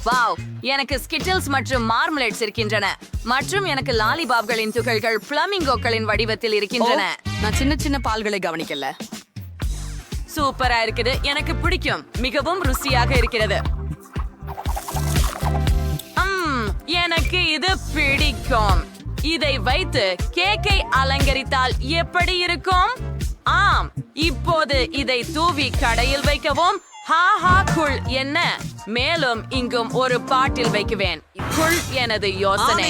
Wow, எனக்கு Skittles மற்றும் மார்மலேட்ஸ் இருக்கின்றன மற்றும் எனக்கு லாலிபாப்களின் துகள்கள் பிளமிங்கோக்களின் வடிவத்தில் இருக்கின்றன. நான் சின்ன சின்ன பால்களை கவனிக்கல. சூப்பரா இருக்குது, எனக்கு பிடிக்கும், மிகவும் ருசியாக இருக்கிறது. எனக்கு இது பிடிக்கும். இதை வைத்து கேக்கை அலங்கரித்தால் எப்படி இருக்கும்? ஆம், இப்போது இதை தூவி கடையில் வைக்கவும். ஹாஹா குள் என்ன, மேலும் இங்கும் ஒரு பாட்டில் வைக்குவேன். குள் எனது யோசனை.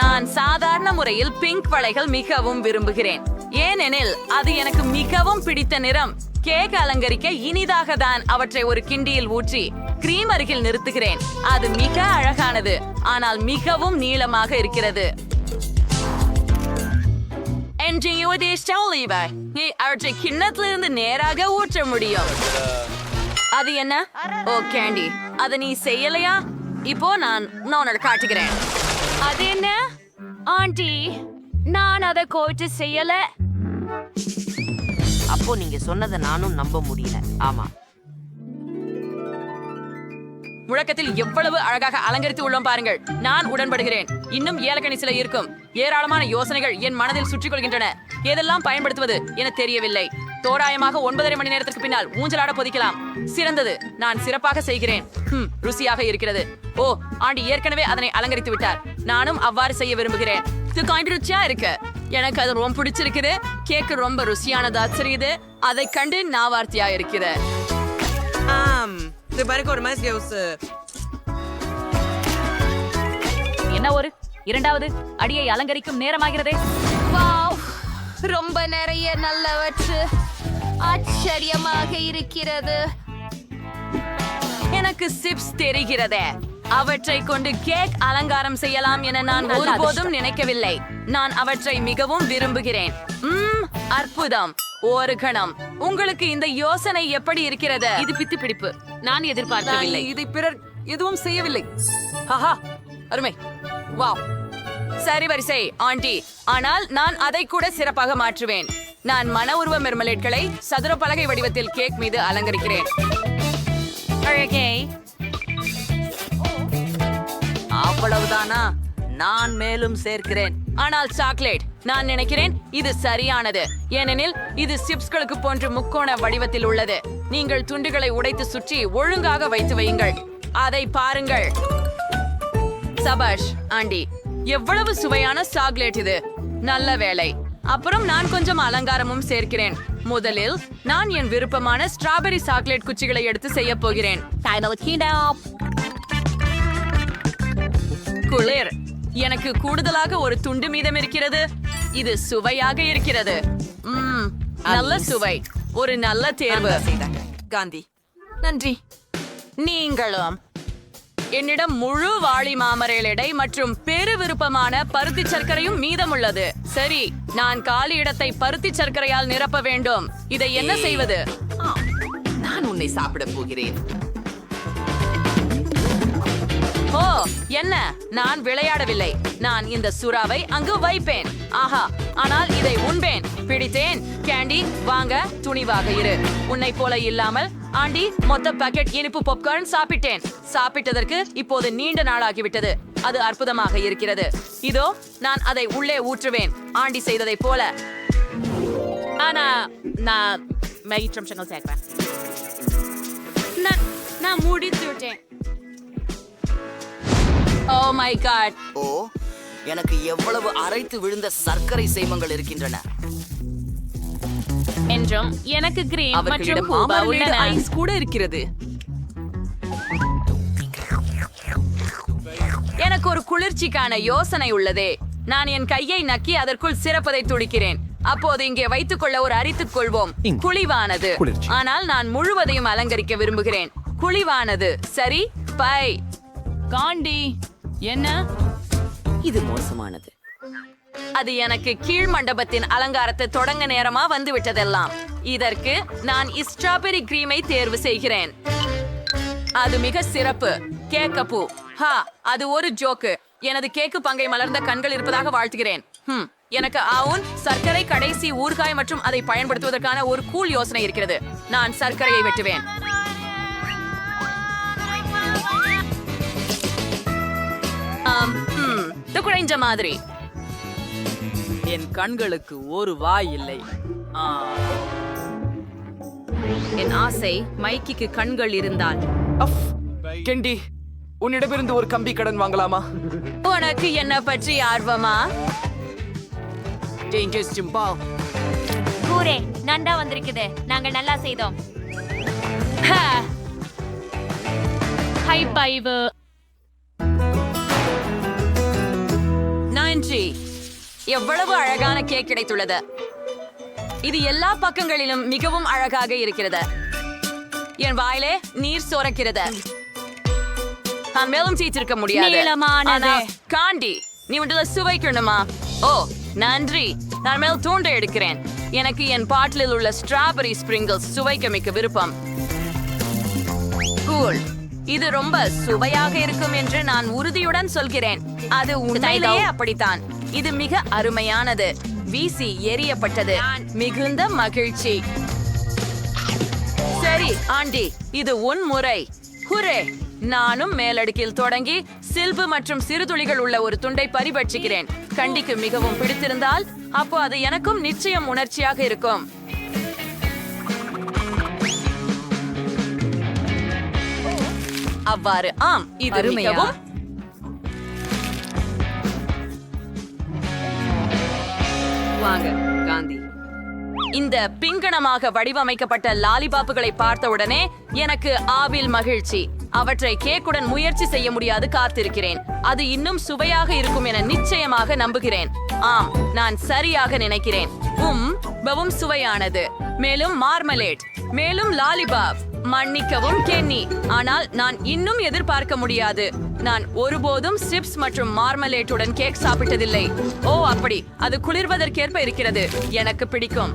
நான் சாதாரண முறையில் பிங்க் வளைகள் மிகவும் விரும்புகிறேன், ஏனெனில் அது எனக்கு மிகவும் பிடித்த நிறம். கேக் அலங்கரிக்க இனிதாக தான் அவற்றை ஒரு கிண்டியில் ஊற்றி கிரீம் அருகில் நிறுத்துகிறேன். அது மிக அழகானது, ஆனால் மிகவும் நீளமாக இருக்கிறது. அவற்றை கிண்ணத்திலிருந்து நேராக ஊற்ற முடியும். அது என்ன? ஓ கேண்டி, அதை நீ செய்யலையா? இப்போ நான் உனக்கு காட்டுகிறேன். அது என்ன ஆண்டி, நான் அதை கோச்சு செய்யல. அப்போ நீங்க சொன்னதை நானும் நம்ப முடியல. ஆமா, முழக்கத்தில் எவ்வளவு அழகாக அலங்கரித்து உள்ளோம் பாருங்கள். நான் உடன்படுகிறேன். இன்னும் ஏலக்கணி சில இருக்கும். ஏராளமான யோசனைகள் என் மனதில் சுற்றிக் கொள்கின்றன. எதெல்லாம் பயன்படுத்துவது என தெரியவில்லை. தோராயமாக 9.5 மணி நேரத்திற்கு பின்னால் ஊஞ்சலாட பொதிக்கலாம். சிறந்தது, நான் சிறப்பாக செய்கிறேன். ருசியாக இருக்கிறது. ஓ, ஆண்டி ஏற்கனவே அதனை அலங்கரித்து விட்டார். நானும் அவ்வாறு செய்ய விரும்புகிறேன். இது ருச்சியா இருக்கு. எனக்கு அது ரொம்ப பிடிச்சிருக்குது. கேக்கு ரொம்ப ருசியானதா தெரியுது. அதை கண்டு நாவார்த்தியா இருக்குது. என்ன ஒரு இரண்டாவது அடியை அலங்கரிக்கும் நேரமாகிறதே. வாவ், ரொம்ப நிறைய நல்லவற்று. ஆச்சரியமாக இருக்கிறது. எனக்கு சிப்ஸ் தெரிகிறதே. அவற்றை கொண்டு கேக் அலங்காரம் செய்யலாம் என நான் ஒருபோதும் நினைக்கவில்லை. நான் அவற்றை மிகவும் விரும்புகிறேன். அற்புதம். ஒரு கணம், உங்களுக்கு இந்த யோசனை எப்படி இருக்கிறது? இது பித்து பிடிப்பு. நான் எதிர்பார்க்கவில்லை. இதை பிறர் எதுவும் செய்யவில்லை. ஹஹா, அருமை. வாவ், சரி வரிசை ஆண்டி. ஆனால் நான் அதை கூட சிறப்பாக மாற்றுவேன். நான் மன உருவ மெர்மலேட்களை சதுர பலகை வடிவத்தில் கேக் மீது அலங்கரிக்கிறேன். அழகே. அவ்வளவுதானா? நான் மேலும் சேர்க்கிறேன். ஆனால் சாக்லேட், நான் நினைக்கிறேன் இது சரியானது, ஏனெனில் இது சிப்ஸ்களுக்கு போன்ற முக்கோண வடிவத்தில் உள்ளது. நீங்கள் துண்டுகளை உடைத்து சுற்றி ஒழுங்காக வைத்து வையுங்கள். அதை பாருங்கள். சபாஷ் ஆண்டி, எவ்வளவு சுவையான சாக்லேட் இது. நல்ல வேலை. அப்புறம் நான் கொஞ்சம் அலங்காரமும் சேர்க்கிறேன். முதலில் நான் என் விருப்பமான ஸ்ட்ராபெரி சாக்லேட் குச்சிகளை எடுத்து செய்ய போகிறேன். குளிர். எனக்கு கூடுதலாக ஒரு துண்டு மீதம் இருக்கிறது. இது சுவையாக இருக்கிறது. நல்ல சுவை. ஒரு நல்ல தேர்வு. காந்தி, நன்றி. நீங்களும். என்னிடம் முழு வாளி மாமரேலடை மற்றும் பெரு விருப்பமான பருத்தி சர்க்கரையும் மீதமுள்ளது. சரி, நான் காலி இடத்தை பருத்தி சர்க்கரையால் நிரப்ப வேண்டும். இதை என்ன செய்வது? நான் உன்னை சாப்பிட போகிறேன். ஓ, என்ன? நான் விளையாடவில்லை. நான் இந்த சுறாவை அங்கு வைப்பேன். ஆஹா, ஆனால் இதை உண்பேன். பிடித்தேன். கேண்டி, வாங்க, துணிவாக இரு. உன்னை போல இல்லாமல் ஆண்டி மொத்த பாக்கெட் இனிப்பு பாப்கார்ன் சாப்பிட்டேன். சாப்பிட்டதற்கு இப்போது நீண்ட நாளாகிவிட்டது. அது அற்புதமாக இருக்கிறது. இதோ நான் அதை உள்ளே ஊற்றுவேன், ஆண்டி செய்ததை போல. ஆனா நான் மைற்றம்சங்கள் சேர்க்கிறேன். நான் முடித்து விட்டேன். Oh my God. ஓ, எனக்கு எவ்வளவு அரைத்து விழுந்த சர்க்கரை சேமங்கள் இருக்கின்றன. என்றும் எனக்கு கிரீம் மற்றும் அவர்களிடம் பூபா மாமரேட் உள்ளன. ஐஸ் கூட இருக்கிறது. எனக்கு ஒரு குளிர்ச்சிக்கான யோசனை உள்ளதே. நான் என் கையை நக்கி அதற்குள் சிறப்பதை துடிக்கிறேன். அப்போது இங்கே வைத்துக் கொள்ள ஒரு அரித்துக் கொள்வோம். குழிவானது. ஆனால் நான் முழுவதையும் அலங்கரிக்க விரும்புகிறேன். குழிவானது. சரி, பை. காண்டி, என்ன? இது மோசமானது. அது எனக்கு கீழ் மண்டபத்தின் அலங்காரத்தை தொடங்க நேரமா வந்து விட்டதெல்லாம். இதற்கு நான் ஸ்ட்ராபெரி கிரீமை தேர்வு செய்கிறேன். அது மிக சிறப்பு. கேக்கப்பூ. அது ஒரு ஜோக்கு. எனது கேக்கு பங்கை மலர்ந்த கண்கள் இருப்பதாக வாழ்த்துகிறேன். எனக்கு ஆவுன் சர்க்கரை கடைசி ஊறுகாய் மற்றும் அதை பயன்படுத்துவதற்கான ஒரு கூல் யோசனை இருக்கிறது. நான் சர்க்கரையை வெட்டுவேன். இது குறைஞ்ச மாதிரி. என் கண்களுக்கு ஒரு வாய் இல்லை. என் ஆசை மைக்கிக்கு கண்கள் இருந்தால். கெண்டி, உன்னிடமிருந்து ஒரு கம்பி கடன் வாங்கலாமா? உனக்கு என்ன பற்றி ஆர்வமா? டேஞ்சர்ஸ் ஜிம்பா. கூரே நண்டா வந்திருக்குது. நாங்கள் நல்லா செய்தோம். ஹை பைவு. நன்றி. எவ்வளவு அழகான கேக் கிடைத்துள்ளது. இது எல்லா பக்கங்களிலும் மிகவும் அழகாக இருக்கிறது. என் வாயிலே நீர் சோரக்கிறது. நான் மேலும் சீச்சிருக்க முடியாது. நீளமானது. ஆனா, காண்டி, நீ உள்ள சுவைக்கணுமா? ஓ நன்றி. நான் மேல் தூண்டை எடுக்கிறேன். எனக்கு என் பாட்டிலில் உள்ள ஸ்ட்ராபெரி ஸ்பிரிங்கிள்ஸ் சுவைக்க மிக்க விருப்பம். கூல். இது ரொம்ப சுவையாக இருக்கும் என்று நான் உறுதியுடன் சொல்கிறேன். அது உண்மையிலேயே அப்படித்தான். இது மிக அருமையானது. வீசி எரியப்பட்டது. மிகுந்த மகிழ்ச்சி. சரி ஆண்டி, இது உன் முறை. ஹுரே! நானும் மேலடுக்கில் தொடங்கி சில்பு மற்றும் சிறுதுளிகள் உள்ள ஒரு துண்டை பரிபட்சிக்கிறேன். கண்டிக்கு மிகவும் பிடித்திருந்தால் அப்போ அது எனக்கும் நிச்சயம் உணர்ச்சியாக இருக்கும். அவ்வாறு ஆம், இது அருமையா? மிகவும் வாங்க காந்தி. இந்த பிங்கணமாக வடிவமைக்கப்பட்ட லாலிபாப்புகளை பார்த்தவுடனே எனக்கு ஆவில் மகிழ்ச்சி. அவற்றை கேக்குடன் முயற்சி செய்ய முடியாது காத்திருக்கிறேன். அது இன்னும் சுவையாக இருக்கும் என நிச்சயமாக நம்புகிறேன். ஆம், நான் சரியாக நினைக்கிறேன். பவும் சுவையானது. மேலும் மார்மலேட், மேலும் லாலிபாப். மன்னிக்கவும் கென்னி, ஆனால் நான் இன்னும் எதிர்பார்க்க முடியாது. நான் ஒருபோதும் சிப்ஸ் மற்றும் மார்மலேட்டுடன் கேக் சாப்பிட்டதில்லை. ஓ அப்படி, அது குளிர்வதற்கேற்ப இருக்கிறது. எனக்கு பிடிக்கும்.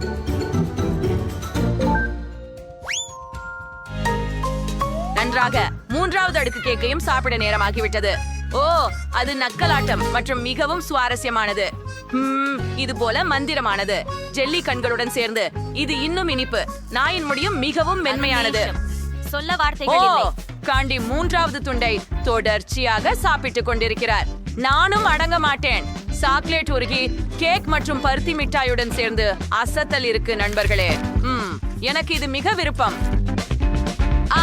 நன்றாக. மூன்றாவது அடுக்கு கேக்கையும் சாப்பிட நேரமாகிவிட்டது. ஓ, அது நக்கலாட்டம் மற்றும் மிகவும் சுவாரஸ்யமானது. இது போல மந்திரமானது. ஜெல்லி கண்களுடன் சேர்ந்து இது இன்னும் இனிப்பு. நாயின் முடியும் மிகவும் மென்மையானது. சொல்ல ஓ, வார்த்தைகள் இல்லை. காண்டி மூன்றாவது துண்டை தொடர்ச்சியாக சாப்பிட்டுக் கொண்டிருக்கிறார். நானும் அடங்க மாட்டேன். சாக்லேட் உருகி கேக் மற்றும் பருத்தி மிட்டாயுடன் சேர்ந்து அசத்தல் இருக்கு நண்பர்களே. எனக்கு இது மிக விருப்பம்.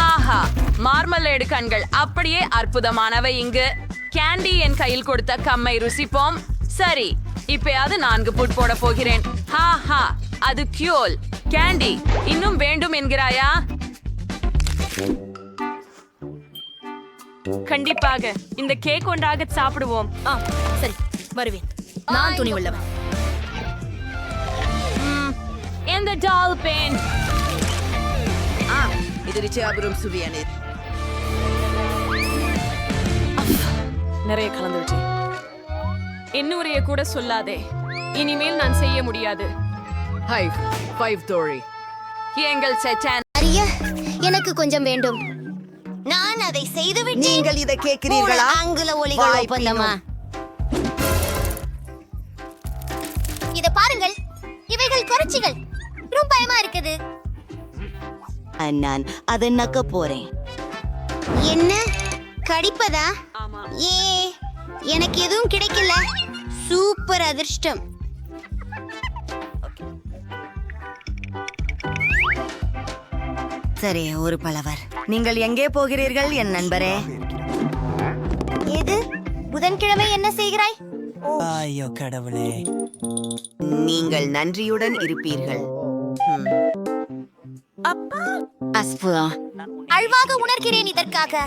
ஆஹா, மார்மலேடு கண்கள் அப்படியே அற்புதமானவை. இங்கு கேண்டி என் கையில் கொடுத்த கம்மை ருசிப்போம். சரி, இப்பயாவது 4 புட் போட போகிறேன். ஹா, அது கியூல். கேண்டி, இன்னும் வேண்டும் என்கிறாயா? கண்டிப்பாக இந்த கேக் ஒன்றாக சாப்பிடுவோம். சரி, வருவேன். நான் துணி உள்ளவன். இந்த டால் பென். இது ரிச்சாபுரம் சுவியானே. நிறைய கலந்து விட்டேன். என்னுடைய கூட சொல்லாதே. இனிமேல் நான் செய்ய முடியாது. ஹை 5 தோழி. எங்கள் செட்டான். எனக்கு கொஞ்சம் வேண்டும். நான் அதை செய்துவிட்டேன். நீங்கள் இதை கேட்கிறீர்களா? ஆங்கில ஒலிகள் ஒப்பந்தமா? இத பாருங்கள், இவைகள் குறைச்சிகள். ரொம்ப பயமா இருக்குது. நான் அதை நக்க போறேன். என்ன கடிப்பதா? ஏ, எனக்கு எதுவும் கிடைக்கல. சூப்பர் அதிர்ஷ்டம். சரி, ஒரு பலவர். நீங்கள் எங்கே போகிறீர்கள் என் நண்பரே? எது? புதன்கிழமை என்ன செய்கிறாய்? ஐயோ கடவுளே. நீங்கள் நன்றியுடன் இருப்பீர்கள். அற்புதம். அழ்வாக உணர்கிறேன் இதற்காக.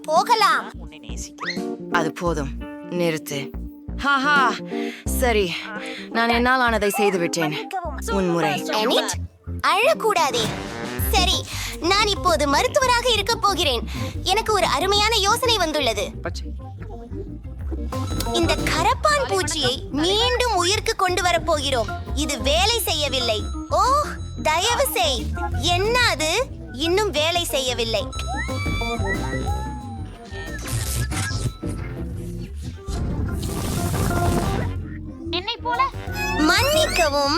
போகலாம். அது போதும், நிறுத்து. ஹாஹா, சரி, நான் என்னால் ஆனதை செய்து விட்டேன். உன் முறை. அனிட், அழக்கூடாதே. சரி, நான் இப்போது மருத்துவராக இருக்க போகிறேன். எனக்கு ஒரு அருமையான யோசனை வந்துள்ளது. இந்த கரப்பான் பூச்சியை மீண்டும் உயிர்க்கு கொண்டு வரப் போகிறோம். இது வேலை செய்யவில்லை. ஓ, தயவு செய். என்ன அது? இன்னும் வேலை செய்யவில்லை. என்னை போல மன்னிக்கவும்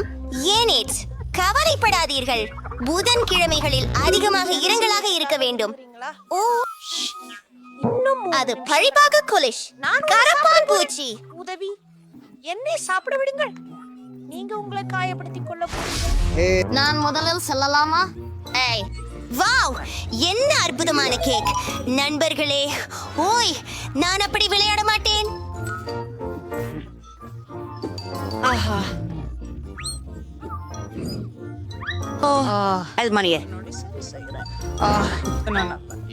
ஏனேட், கவலைப்படாதீர்கள். புதன்கிழமைகளில் அதிகமாக இரங்கலாக இருக்க வேண்டும். ஓ, அது பழிபாக குலிஷ் கரப்பான் பூச்சி. உதவி என்னை சாப்பிட விடுங்கள். நீங்க உங்களை காயப்படுத்திக் கொள்ள நான் முதலில் செல்லலாமா? ஏய் வாவ், என்ன அற்புதமான கேக் நண்பர்களே. ஓய், நான் அப்படி விளையாட மாட்டேன். ஆஹா அல்மணியே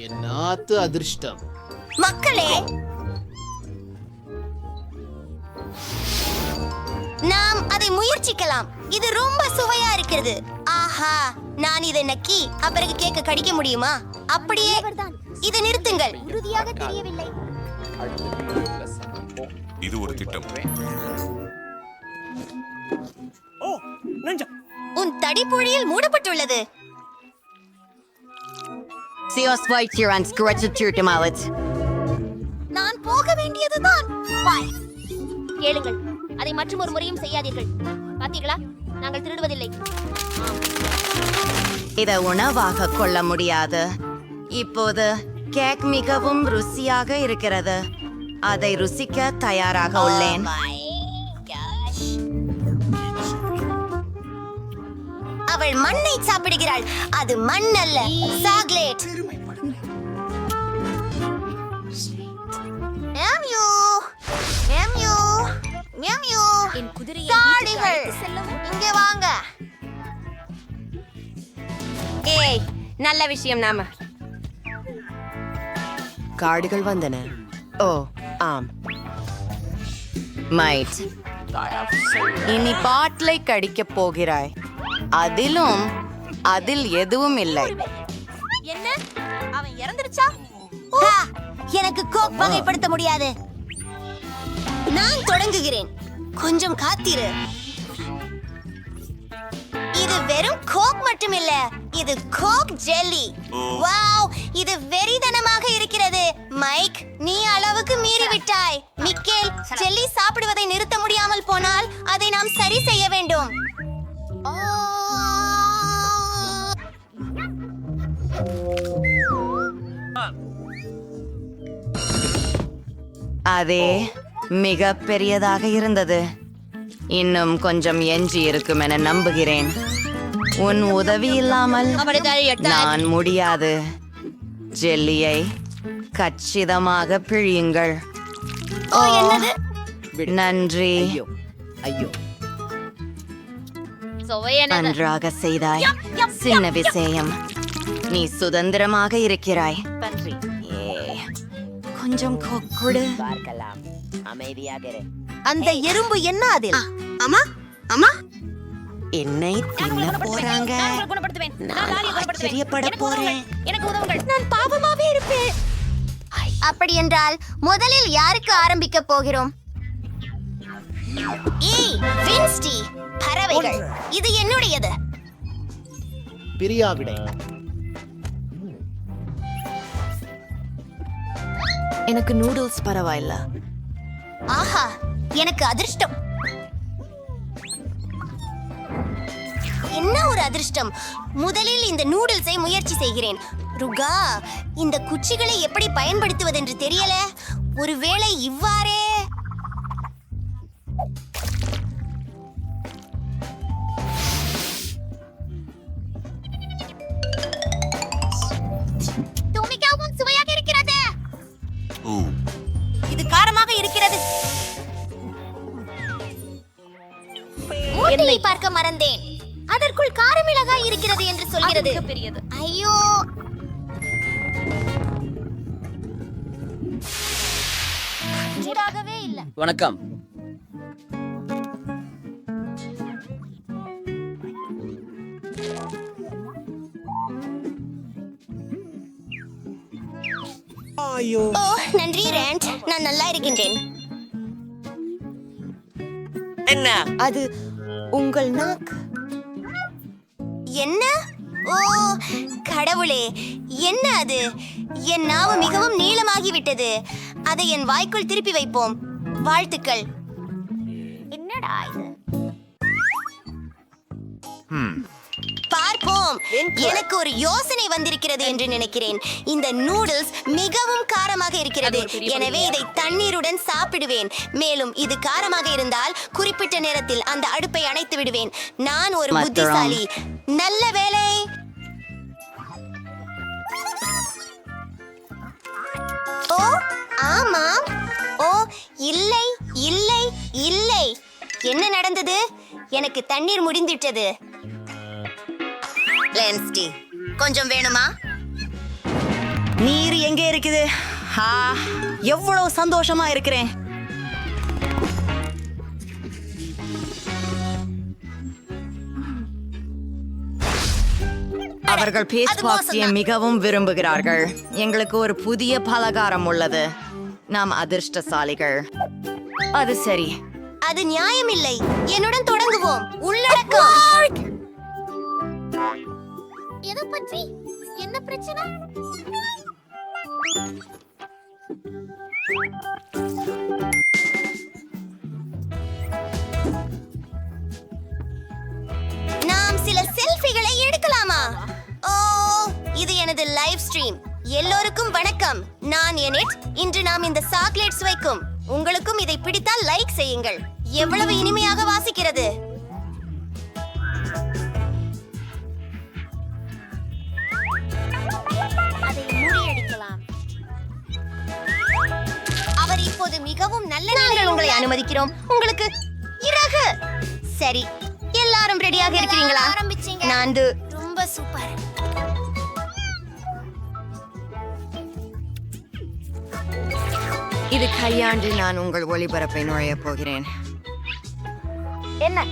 என்னாத்து அதிர்ஷ்டம். மக்களே, நாம் அதை முயற்சிக்கலாம். இது ரொம்ப சுவையா இருக்கிறது. ஆஹா, நான் இதை நக்கி அப்பிறகு கேக்க கடிக்க முடியுமா? அப்படியே இதை நிறுத்துங்கள். உறுதியாக தெரியவில்லை. இது ஒரு திட்டம். உன் தடிப்பொழியில் மூடப்பட்டுள்ளது. நான் போக வேண்டியதுதான். கேளுங்கள், அதை மற்றும் ஒரு முறையும் செய்யாதீர்கள். பார்த்தீர்களா, நாங்கள் திருடுவதில்லை. இதை உணவாக கொள்ள முடியாது. இப்போது கேக் மிகவும் ருசியாக இருக்கிறது. அதை ருசிக்க தயாராக உள்ளேன். அவள் மண்ணை சாப்பிடுகிறாள். அது மண் அல்ல, சாக்லேட். தாடிகள், இங்கே வாங்க. ஏய், நல்ல விஷயம். நாம கார்டுகள் வந்தன. ஓ ஆம், மைட், இனி பாட்டிலை கடிக்கப் போகிறாய். அதில் எதுவும் இல்லை. என்ன, அவன் இறந்துருச்சா? எனக்கு கோக் வகைப்படுத்த முடியாது. நான் தொடங்குகிறேன். கொஞ்சம் காத்திரு. இது வெறும் கோக் மட்டுமில்ல, இது கோக் ஜெல்லி. வாவ், இது வெறித்தனமாக இருக்கிறது. மைக், நீ அளவுக்கு மீறி விட்டாய். மிக்கேல், ஜெல்லி சாப்பிடுவதை நிறுத்த முடியாமல் போனால் அதை நாம் சரி செய்ய வேண்டும். அதே மிக பெரியதாக இருந்தது. இன்னும் கொஞ்சம் எஞ்சி இருக்கும் என நம்புகிறேன். உன் உதவி இல்லாமல் நான் முடியாது. ஜெல்லியை கச்சிதமாக பிழியுங்கள். நன்றி. ஐயோ, நன்றாக செய்தாய். சின்ன விஷயம். நீ சுதந்திரமாக இருக்கிறாய். கொஞ்சம் கொடு. அந்த எறும்பு என்ன அதில்? அம்மா அம்மா, என்னை தின்ன போறாங்க. நான் ஆச்சரியப்பட போறேன். நான் பாவமாவே இருப்பேன். அப்படி என்றால் முதலில் யாருக்கு ஆரம்பிக்க போகிறோம்? ஏய் வின்ஸ்டி, பறவைகள், இது என்னுடையது. பிரியாவிடை. எனக்கு நூடுல்ஸ் பரவாயில்ல. ஆஹா, எனக்கு அதிர்ஷ்டம். என்ன ஒரு அதிர்ஷ்டம். முதலில் இந்த நூடுல்ஸை முயற்சி செய்கிறேன். ருகா, இந்த குச்சிகளை எப்படி பயன்படுத்துவதென்று தெரியல. ஒருவேளை இவ்வாறே. மிகவும் சுவையாக இருக்கிறது. இது காரமாக இருக்கிறது. மூட்டையை பார்க்க மறந்தேன். அதற்குள் காரமிளகாய் இருக்கிறது என்று சொல்கிறது. ஐயோ, சூடாகவே இல்ல. வணக்கம். ஐயோ, ஓ நன்றி ரேண்ட், நான் நல்லா இருக்கின்றேன். என்ன அது உங்கள் நாக்கு? என்ன? ஓ கடவுளே, என்ன அது? என் நாவு மிகவும் நீளமாகிவிட்டது. அதை என் வாய்க்குள் திருப்பி வைப்போம். வாழ்த்துக்கள். என்னடா இது? பார்ப்போம். தொடங்குவோம். எனக்கு ஒரு யோசனை வந்திருக்கிறது என்று நினைக்கிறேன். இந்த நூடுல்ஸ் மிகவும் காரமாக இருக்கிறது. எனவே இதை தண்ணீருடன் சாப்பிடுவேன். மேலும் இது காரமாக இருந்தால் குறிப்பிட்ட நேரத்தில் அந்த அடுப்பை அணைத்து விடுவேன். நான் ஒரு புத்திசாலி. நல்ல வேலை. ஓ ஆமாம். ஓ இல்லை இல்லை இல்லை. என்ன நடந்தது? எனக்கு தண்ணீர் முடிந்துவிட்டது. லென்ஸ்டி, கொஞ்சம் வேணுமா? நீர் எங்கே இருக்குது? எவ்வளவு சந்தோஷமா இருக்கிறேன். அவர்கள் பேஸ்ட் பாக்ஸியை மிகவும் விரும்புகிறார்கள். எங்களுக்கு ஒரு புதிய பலகாரம் உள்ளது. நாம் அதிர்ஷ்டசாலிகள். அது சரி. அது நியாயமில்லை. என்னுடன் தொடங்குவோம். உள்ளடக்கம். எதை பற்றி என்ன பிரச்சனை? நாம் சில செல்ஃபிகளை எடுக்கலாமா? ஓ, இது எனது லைவ் ஸ்ட்ரீம். எல்லோருக்கும் வணக்கம். நான் எனிட். இன்று நாம் இந்த சாக்லேட்ஸ் வைக்கும். உங்களுக்கும் இதை பிடித்தால் லைக் செய்யுங்கள். எவ்வளவு இனிமையாக வாசிக்கிறது. அதை முறியடிக்கலாம். அவர் இப்போது மிகவும் நல்ல நாங்கள் உங்களை அனுமதிக்கிறோம். உங்களுக்கு இறகு. சரி, எல்லாரும் ரெடியாக இருக்கிறீங்களா? ஆரம்பிச்சீங்க. நான்கு. ரொம்ப சூப்பர். இது கையாண்டு நான் உங்கள் ஒளிபரப்பை நுழையப் போகிறேன். என்ன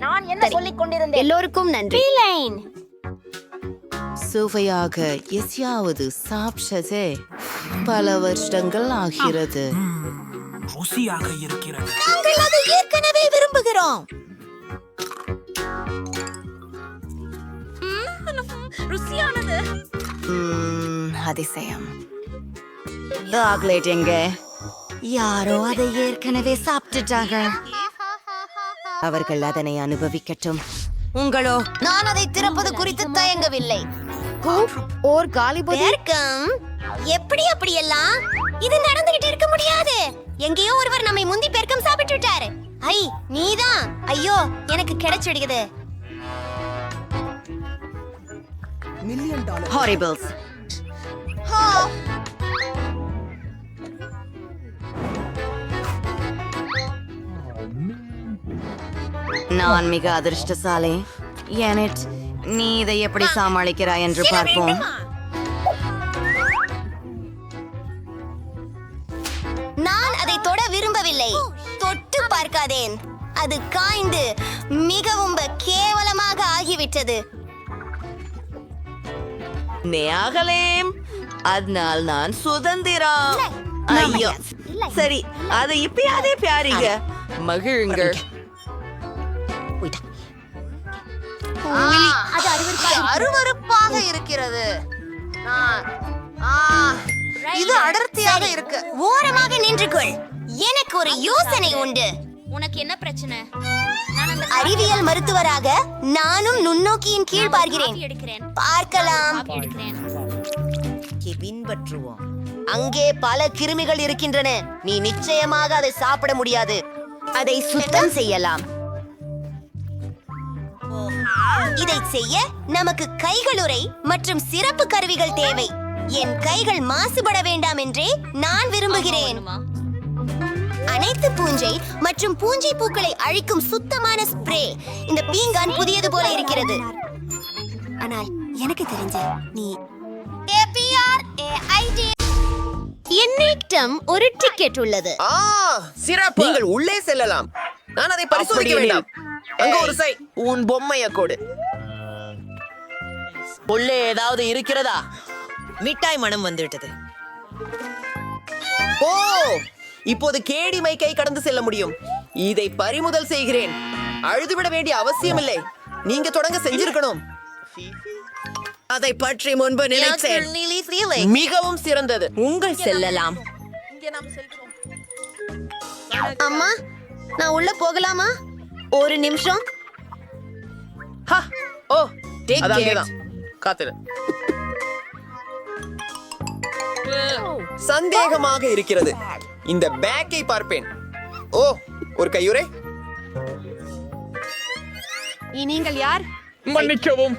நான் என்ன சொல்லிக் கொண்டிருந்தேன்? எல்லோருக்கும் நன்றி. சுவையாக எதையாவது சாப்பிட்டதே பல வருஷங்கள் ஆகிறது. ருசியாக இருக்கிறது. நாங்கள் அதை ஏற்கனவே விரும்புகிறோம். ருசியானது. அதிசயம். சாக்லேட் எங்க? யாரோ அதை ஏற்கனவே சாப்பிட்டுட்டாங்க. அவர்கள் அதனை அனுபவிக்கட்டும். உங்களோ? நான் அதை திறப்பது குறித்து தயங்கவில்லை. ஓர் காலிபதி. பேர்க்கம், எப்படி அப்படியெல்லாம்? இது நடந்துகிட்டு இருக்க முடியாது. எங்கேயோ ஒருவர் நம்மை முந்தி பேர்க்கம் சாப்பிட்டு விட்டாரு. ஐ, நீதான். ஐயோ, எனக்கு கிடைச்சிடுகிறது. ஹாரிபிள்ஸ். நான் மிக அதிர்ஷ்டசாலி. எனிட், நீ இதை எப்படி சமாளிக்கிறாய் என்று பார்ப்போம். நான் அதை தொட விரும்பவில்லை. தொட்டு பார்க்காதேன். அது காய்ந்து மிகவும் கேவலமாக ஆகிவிட்டது. நேகலேம், அதனால் நான் சுதந்திரம். ஐயோ, சரி, அதை இப்பயாதே பியாரிங்க. மகிழுங்கள். அருவருப்பாக இருக்கிறது. இது அடர்த்தியாக இருக்கு. ஓரமாக நின்று கொள். எனக்கு ஒரு யோசனை உண்டு. உனக்கு என்ன பிரச்சனை? அறிவியல் மருத்துவராக நானும் நுண்ணோக்கியின் கீழ் பார்க்கிறேன். பார்க்கலாம். பின்பற்றுவோம். அங்கே பல கிருமிகள் இருக்கின்றன. நீ நிச்சயமாக அதை சாப்பிட முடியாது. அதை சுத்தம் செய்யலாம். இதை செய்ய நமக்கு கைகளுறை மற்றும் சிறப்பு கருவிகள் தேவை. என் கைகள் மாசுபட வேண்டாம் என்றே நான் விரும்புகிறேன். அனைத்து பூஞ்சை மற்றும் பூஞ்சை பூக்களை அழிக்கும் சுத்தமான ஸ்ப்ரே. இந்த பீங்கான் புதியது போல இருக்கிறது. ஆனால் எனக்கு தெரிஞ்ச நீ என்னிடம் ஒரு டிக்கெட் உள்ளது. சிறப்பு. நீங்கள் உள்ளே செல்லலாம். நான் அதை பரிசோதிக்க வேண்டாம். அங்க ஒரு சை உன் பொம்மைய கொடு. உள்ளே ஏதாவது இருக்கிறதா? மிட்டாய் மனம் வந்துவிட்டது. ஓ, இப்போது கேடி மைக்கை கடந்து செல்ல முடியும். இதை பறிமுதல் செய்கிறேன். அழுதுவிட வேண்டிய அவசியமில்லை. நீங்க தொடங்க செஞ்சிருக்கணும். அதை பற்றி முன்பு நினைச்சேன். மிகவும் சிறந்தது. உங்கள் செல்லலாம். அம்மா, நான் உள்ள போகலாமா? ஒரு நிமிஷம். ஓ, அது அங்கேதான். காத்துரு. சந்தேகமாக இருக்கிறது. இந்த பேக்கை பார்ப்பேன். ஓ, ஒரு கையுறை. நீங்கள் யார்? மன்னிக்கவும்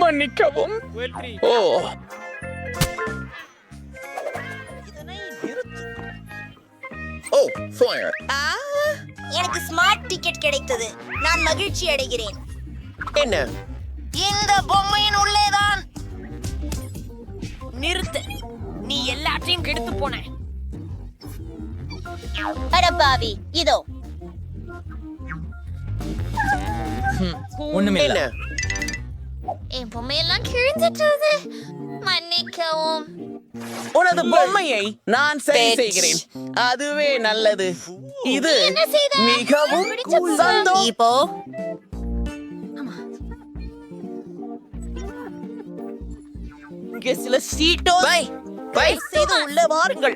மன்னிக்கவும். ஓ, ஓ, ஃபயர். எனக்கு ஸ்மார்ட் டிக்கெட் கிடைத்தது. நான் மகிழ்ச்சி அடைகிறேன். என்ன? இந்த பொம்மையின் உள்ளேதான். நிறுத்து. நீ எல்லாத்தையும் கெடுத்து போன. அடப்பாவி, இதோ. என்ன? என் பொம்மையெல்லாம் கிழிஞ்சிட்டது. மன்னிக்கவும். உனது பொம்மையை நான் சரி செய்கிறேன். அதுவே நல்லது. இது என்ன செய்த? மிகவும் சந்தோஷம். இப்போ இங்கே சில சீட்டோ பை பை. செய்து உள்ள வாருங்கள்.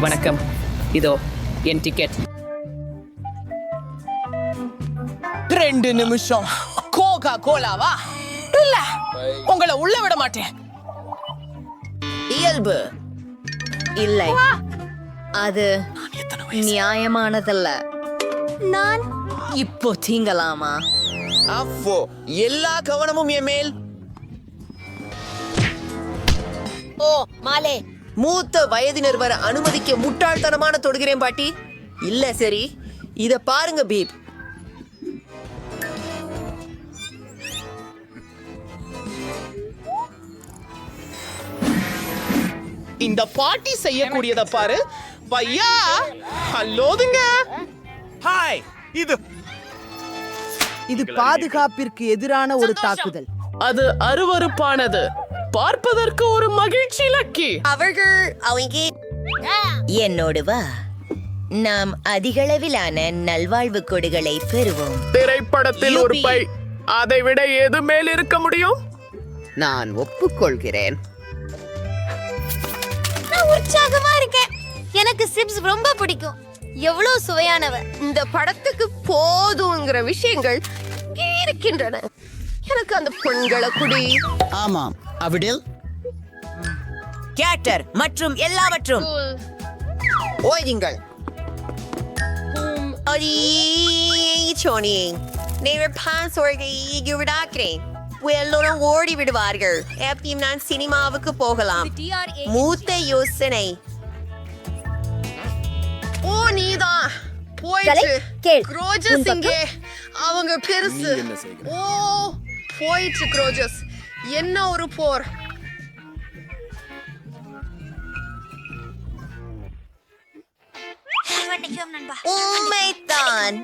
வணக்கம், இதோ என் டிக்கெட். 2 நிமிஷம். கோகா கோலாவா? இல்ல, உங்களை உள்ள விட மாட்டேன். இயல்பு இல்லை, அது நியாயமானதல்ல. நான் இப்போ தீங்கலாமா? அப்போ எல்லா கவனமும் என் மேல். ஓ மாலே, மூத்த வயதினர் வர அனுமதிக்க முட்டாள்தனமான தொடுகிறேன் பாட்டி. இல்ல சரி, இத பாருங்க பீப். இந்த பாட்டி செய்யக்கூடியத பாரு. பையா, ஹலோதுங்க. ஹாய், இது இது பாதுகாப்பிற்கு எதிரான ஒரு தாக்குதல். அது அருவருப்பானது. பார்ப்பதற்கு ஒரு மகிழ்ச்சி லக்கி. அவர்கள் அவங்க என்னோடு வா, நாம் அதிகளவிலான நல்வாழ்வு கொடைகளை பெறுவோம். திரைப்படத்தில் ஒரு பை, அதை விட எது மேல் இருக்க முடியும்? நான் ஒப்புக்கொள்கிறேன். நான் உற்சாகமா இருக்கேன். எனக்கு சிப்ஸ் ரொம்ப பிடிக்கும். எவ்வளவு சுவையானவ. இந்த படத்துக்கு போதுங்கிற விஷயங்கள் இங்கே இருக்கின்றன. எனக்கு அந்த பெண்களை குடி. ஆமாம், அவிடில் கேட்டர் மற்றும் எல்லாவற்றும் ஓய்யுங்கள். எல்லோரும் ஓடி விடுவார்கள். எப்பயும் நான் சினிமாவுக்கு போகலாம். மூத்த யோசனை. ஓ, நீதான் போயிட்டு. குரோஜஸ் இங்கே. அவங்க பெருசு. ஓ, போயிட்டு குரோஜஸ். என்ன ஒரு போர். உண்மைதான்.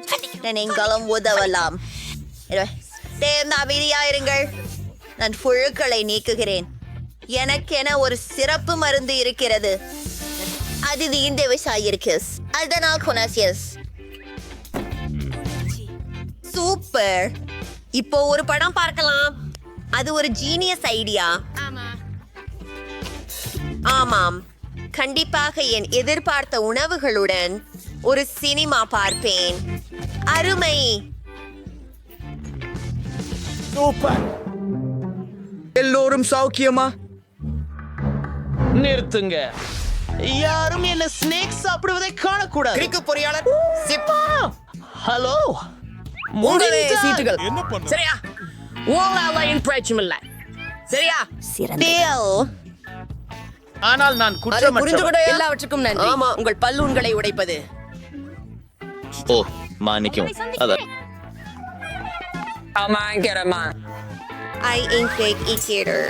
நீங்களும் உதவலாம். தேர்ந்த அமைதியாயிருங்கள். நான் புழுக்களை நீக்குகிறேன். எனக்கென ஒரு சிறப்பு மருந்து இருக்கிறது. அது நீண்ட விசாயிருக்கஸ். அதனால் கொனாசியஸ். சூப்பர். இப்போ ஒரு படம் பார்க்கலாம். அது ஒரு ஜீனியஸ் ஐடியா. ஆமாம், கண்டிப்பாக என் எதிர்பார்த்த உணவுகளுடன் ஒரு சினிமா பார்ப்பேன். அருமை. சூப்பர். எல்லோரும் சௌக்கியமா? நிறுத்துங்க. யாரும் என்ன ஸ்நேக் சாப்பிடுவதை காணக்கூடாது. கிரிக்கு பொறியாளர் சிப்பா. ஹலோ, உங்களே சீட்டுகள். என்ன பண்ண? சரியா? உங்களால என் பிரச்சனை இல்லை. சரியா? டேல். ஆனால் நான் அதை குற்றமற்றவன். புரிந்துகொண்ட எல்லாவற்றுக்கும் நன்றி. ஆமா. உங்கள் பல்லூன்களை உடைப்பது. ஓ, மாணிக்கம். அதான் I inkek theater.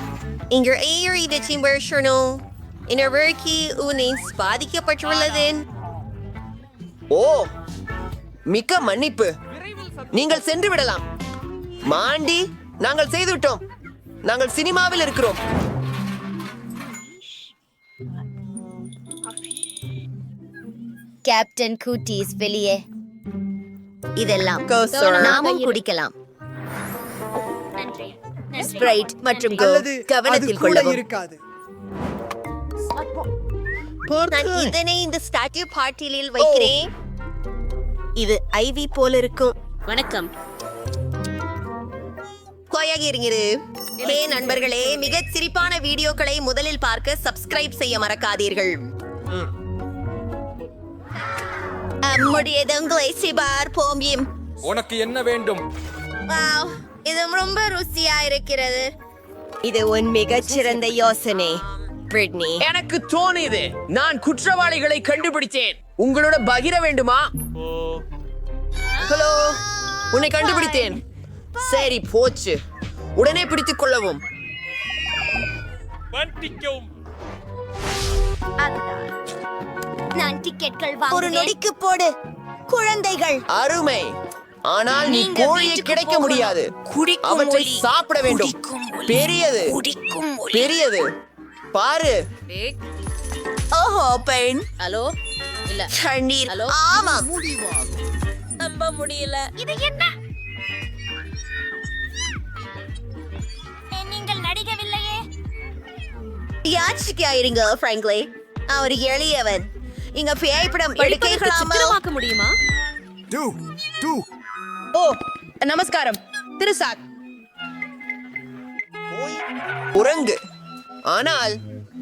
இங்க ஏறி வெச்சின் வருஷனும் இனவர்க்கி உனின் பாதிக்கப்பட்டுள்ளதன். ஓ, மிக்க மன்னிப்பு. நீங்கள் சென்று விடலாம். மாண்டி, நாங்கள் செய்துவிட்டோம். நாங்கள் சினிமாவில் இருக்கிறோம். கேப்டன் கூட்டீஸ் வெளியே. இதெல்லாம் நாமும் குடிக்கலாம். ஸ்ப்ரைட் மற்றும் கோ அல்லது அது கவனத்தில் கூட கொள்ளவும். இருக்காது. நான் இதனை இந்த ஸ்டாச்சு பாட்டிலில் வைக்கிறேன். இது ஐவி போல இருக்கும். வணக்கம். கோயாகிருங்கிறது. ஹே நண்பர்களே, மிகச் சிரிப்பான வீடியோக்களை முதலில் பார்க்க சப்ஸ்கிரைப் செய்ய மறக்காதீர்கள். நம்முடையதங்களை சிபார் போம்பியும். உனக்கு என்ன வேண்டும்? வாவ், இது ரொம்ப ருசியா இருக்கிறது. இது உன் மிகச்சிறந்த யோசனை பிரிட்னி. எனக்கு தோணியது, நான் குற்றவாளிகளை கண்டுபிடித்தேன். உங்களோட பகிர வேண்டுமா? ஹலோ, உன்னை கண்டுபிடித்தேன். சரி, போச்சு. உடனே பிடித்துக் கொள்ளவும். நான் டிக்கெட்கள் ஒரு நொடிக்கு போடு குழந்தைகள். அருமை. ஆனால் நீ கோழியை கிடைக்க முடியாது. அவற்றை சாப்பிட வேண்டும். பெரியது பெரியது பாரு. ஓஹோ, பெண். ஹலோ. இல்ல. தண்ணீர். ஹலோ. ஆமா. நம்ப முடியல. இது என்ன? நீங்கள் நடிக்கவில்லையே. யாச்சிக்காயிருங்க ஃப்ராங்க்லி. அவர் எளியவன். இங்க பேய்படம் எடுக்கலாமா? சித்திரமாக்க முடியுமா? ஓ, நமஸ்காரம் திரு சாக். உறங்கு. ஆனால்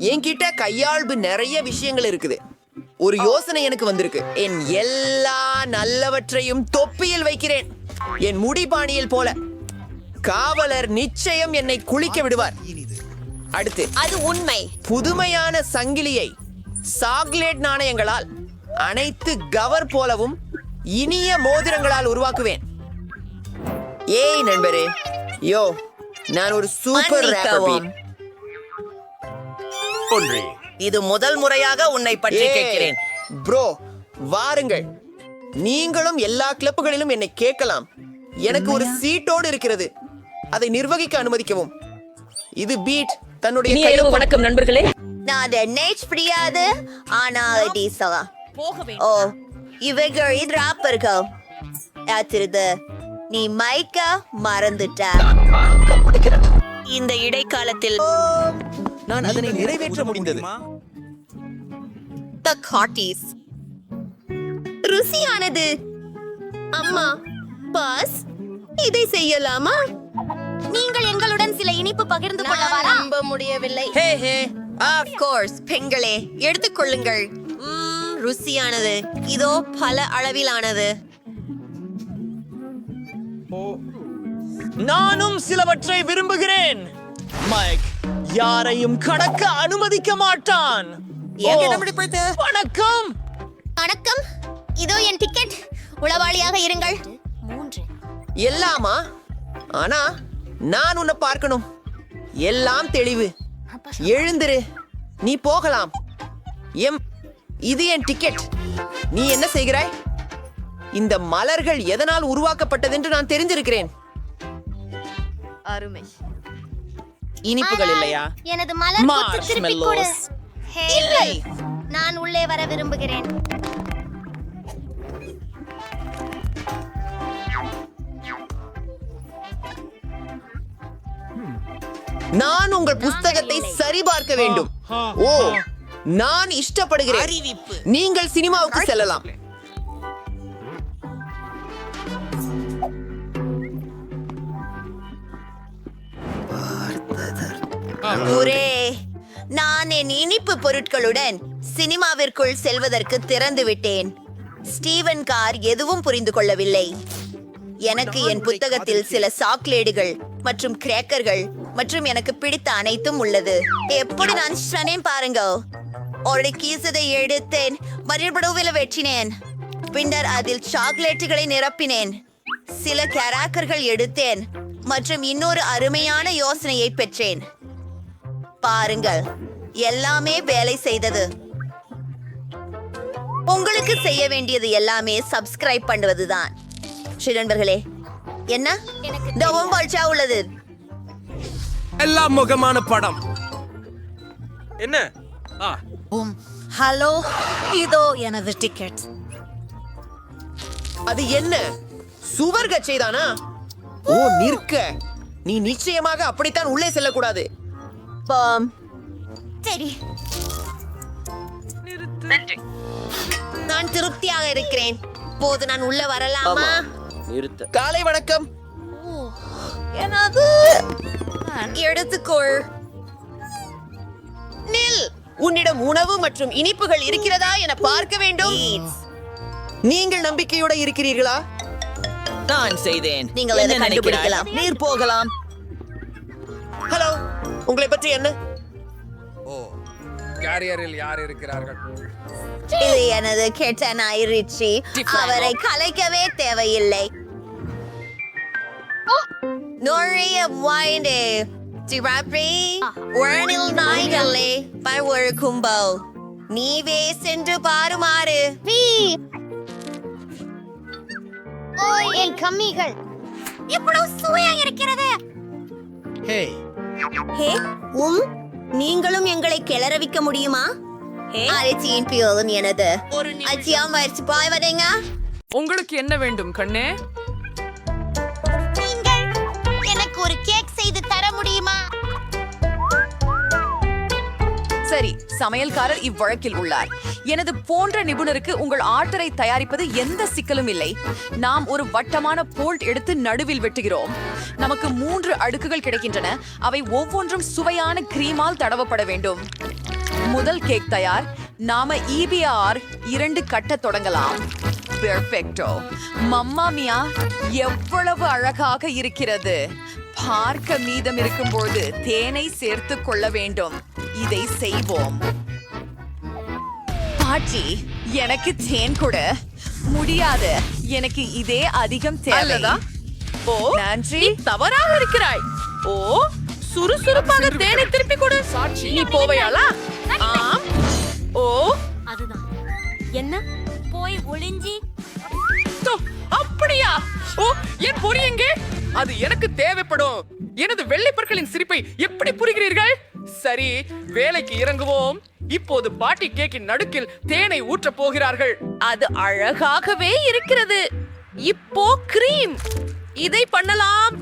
என்கிட்ட கையாள்பு நிறைய விஷயங்கள் இருக்குது. ஒரு யோசனை எனக்கு வந்திருக்கு. என் எல்லா நல்லவற்றையும் தொப்பியில் வைக்கிறேன், என் முடிபாணியில் போல. காவலர் நிச்சயம் என்னை குளிக்க விடுவார். அடுத்து, அது உண்மை. புதுமையான சங்கிலியை சாக்லேட் நாணயங்களால், அனைத்து கவர் போலவும் இனிய மோதிரங்களால் உருவாக்குவேன். ஏய் நண்பரே, யோ, நான் ஒரு சூப்பர் ரேப்பர். இது முதல் முறையாக உன்னை பற்றி கேட்கிறேன். ப்ரோ, வாருங்கள். நீங்களும் எல்லா கிளப்புகளிலும் என்னை கேட்கலாம். எனக்கு ஒரு சீட்டோடு இருக்கிறது. அதை நிர்வகிக்க அனுமதிக்கவும். இது பீட் தன்னுடைய வணக்கம் நண்பர்களே. நான் அதை நேச் பிரியாது, ஆனால் டீசலா. ஓ, இவைகள் இது ராப்பர்கள். யாத்திருது, நீ மைக்க மறந்துட்ட. இந்த இடைக்காலத்தில் நான் அதனை நிறைவேற்ற முடிந்தது. The Cotties. ருசியானது. அம்மா, பாஸ், இதை செய்யலாமா? நீங்கள் எங்களுடன் சில இனிப்பு பகிர்ந்து கொள்ளவா? நம்ப முடியவில்லை. ஹே ஹே, Of course, பெண்களே, எடுத்துக்கொள்ளுங்கள். ருசியானது. இதோ பல அளவிலானது. நானும் சிலவற்றை விரும்புகிறேன். மைக் யாரையும் கடக்க அனுமதிக்க மாட்டான். வணக்கம். வணக்கம். இதோ என் டிக்கெட். உளவாளியாக இருங்கள். 3. எல்லாமா? ஆனா நான் உன்னை பார்க்கணும். எல்லாம் தெளிவு. எழுந்திரு, நீ போகலாம். இது என் டிக்கெட். நீ என்ன செய்கிறாய்? இந்த மலர்கள் எதனால் உருவாக்கப்பட்டது என்று நான் தெரிஞ்சிருக்கிறேன். அருமை. இனிப்புகள் இல்லையா? எனது மலர் கொத்து திருப்பி கொடு. Marshmallows. இல்லை, நான் உள்ளே வர விரும்புகிறேன். நான் உங்கள் புஸ்தகத்தை சரிபார்க்க வேண்டும். ஓ, நான் இஷ்டப்படுகிறேன். நீங்கள் சினிமாவுக்கு செல்லலாம். ஒரே, நான் என் இனிப்பு பொருட்களுடன் சினிமாவிற்குள் செல்வதற்கு திறந்து விட்டேன். ஸ்டீவன் கார் எதுவும் புரிந்து கொள்ளவில்லை. எனக்கு என் புத்தகத்தில் சில சாக்லேடுகள் மற்றும் கிரேக்கர்கள் மற்றும் எனக்கு பிடித்த அனைத்தும் உள்ளது. எப்படி நான் சொன்னேன் பாருங்க. ஒரு கீசதை எடுத்தேன், மறுபடியும் வெற்றினேன். பின்னர் அதில் சாக்லேட்டுகளை நிரப்பினேன். சில கேராக்கர்கள் எடுத்தேன் மற்றும் இன்னொரு அருமையான யோசனையை பெற்றேன். பாருங்கள், எல்லாமே வேலை செய்தது. உங்களுக்கு செய்ய வேண்டியது எல்லாமே சப்ஸ்கிரைப் பண்ணுவதுதான். நண்பர்களே, என்ன டவும் பல்ச்சா உள்ளது. எல்லாம் முகமான படம். என்ன? ஹலோ, இதோ எனது டிக்கெட். அது என்ன? சுவர் கச்சைதானா? ஓ, நிற்க. நீ நிச்சயமாக அப்படித்தான் உள்ளே செல்லக்கூடாது. சரி. நான் திருப்தியாக இருக்கிறேன். போது நான் உள்ள வரலாமா? காலை வணக்கம். எனது எடுத்துக்கொள். நில். உன்னிடம் உணவு மற்றும் இனிப்புகள் இருக்கிறதா என பார்க்க வேண்டும். நீங்கள் நம்பிக்கையோட இருக்கிறீர்களா? நான் செய்தேன். நீங்கள் எதை கண்டுபிடிக்கலாம். நீர் போகலாம். ஹலோ, உங்களை பற்றி என்ன? கேரியரில் யார் இருக்கிறார்கள்? இது எனது கெட்ட நாய் ரிச்சி. அவரை கலைக்கவே தேவையில்லை. நுழைய வாய்ந்தே சிராப்பி உரணில் நாய்களே பை ஒரு கும்பல். நீவே சென்று பாருமாறு. என் கம்மிகள் இவ்வளவு சுவையா இருக்கிறது. ஹே, நீங்களும் எங்களை கிளறவிக்க முடியுமா? அரிசியின் பியோகம் எனது. அச்சியா மரிச்சு பாய்வதைங்க. உங்களுக்கு என்ன வேண்டும் கண்ணே? நீங்கள் எனக்கு ஒரு கேக் செய்து தர முடியுமா? சரி, சமையல்காரர் இவ்வழக்கில் உள்ளார். எனது போன்ற நிபுணருக்கு உங்கள் ஆர்டரை தயாரிப்பது எந்த சிக்கலும் இல்லை. நாம் ஒரு வட்டமான போல்ட் எடுத்து நடுவில் வெட்டுகிறோம். நமக்கு 3 அடுக்குகள் கிடைக்கின்றன. அவை ஒவ்வொன்றும் சுவையான கிரீமால் தடவப்பட வேண்டும். முதல் கேக் தயார். நாம EBR 2 கட்ட தொடங்கலாம். பெர்ஃபெக்டோ. மம்மா மியா, எவ்வளவு அழகாக இருக்கிறது. பார்க்க மீதம் இருக்கும்போது தேனை சேர்த்து கொள்ள வேண்டும். இதை செய்வோம். பாட்டி, எனக்கு தேன் கொடு. முடியாது, எனக்கு இதே அதிகம் தேவை. ஓ, நன்றி. தவறாக இருக்கிறாய். ஓ, சுறுசுறுப்பாக தேனை திருப்பி கொடு. சாட்சி, நீ போவையாளா? ஆம். ஓ, அதுதான் என்ன போய் ஒளிஞ்சி. அப்படியா? ஓ, என் பொறி எங்கே? அது எனக்கு தேவைப்படும். எனது வெள்ளைப்பற்களின் சிரிப்பை எப்படி புரிகிறீர்கள்? சரி, வேலைக்கு இறங்குவோம். இப்போது பாட்டி கேக்கின் நடுக்கில் தேனை ஊற்றப் போகிறார்கள். அது அழகாகவே இருக்கிறது. இப்போ கிரீம். இதை பண்ணலாம்.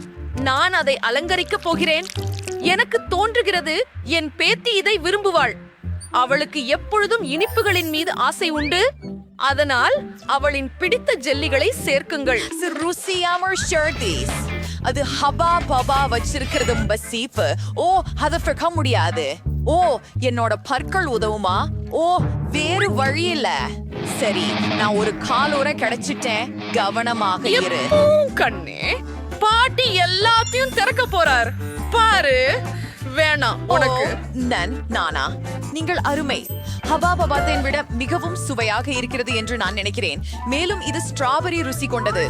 நான் அதை அலங்கரிக்க போகிறேன். எனக்கு தோன்றுகிறது என் பேத்தி இதை விரும்புவாள். அவளுக்கு எப்பொழுதும் இனிப்புகளின் மீது ஆசை உண்டு. அதனால் அவளின் பிடித்த ஜெல்லிகளை சேர்க்குங்கள். அது ஹபா பபா வச்சிருக்கிறது பசீப்பு. ஓ, அதை பிறக்க முடியாது. ஓ, என்னோட பற்கள் உதவுமா? ஓ, வேறு வழி இல்ல. சரி, நான் ஒரு காலோர கிடைச்சிட்டேன். கவனமாக இரு. கண்ணே, பாட்டி எல்லாத்தையும் திறக்க போறார் பாரு. வேணாம் உனக்கு. நானா? நீங்கள் அருமை. ஹபா பபாத்தை விட மிகவும் சுவையாக இருக்கிறது என்று நான் நினைக்கிறேன். மேலும் இது ஸ்ட்ராபெரி ருசி கொண்டது.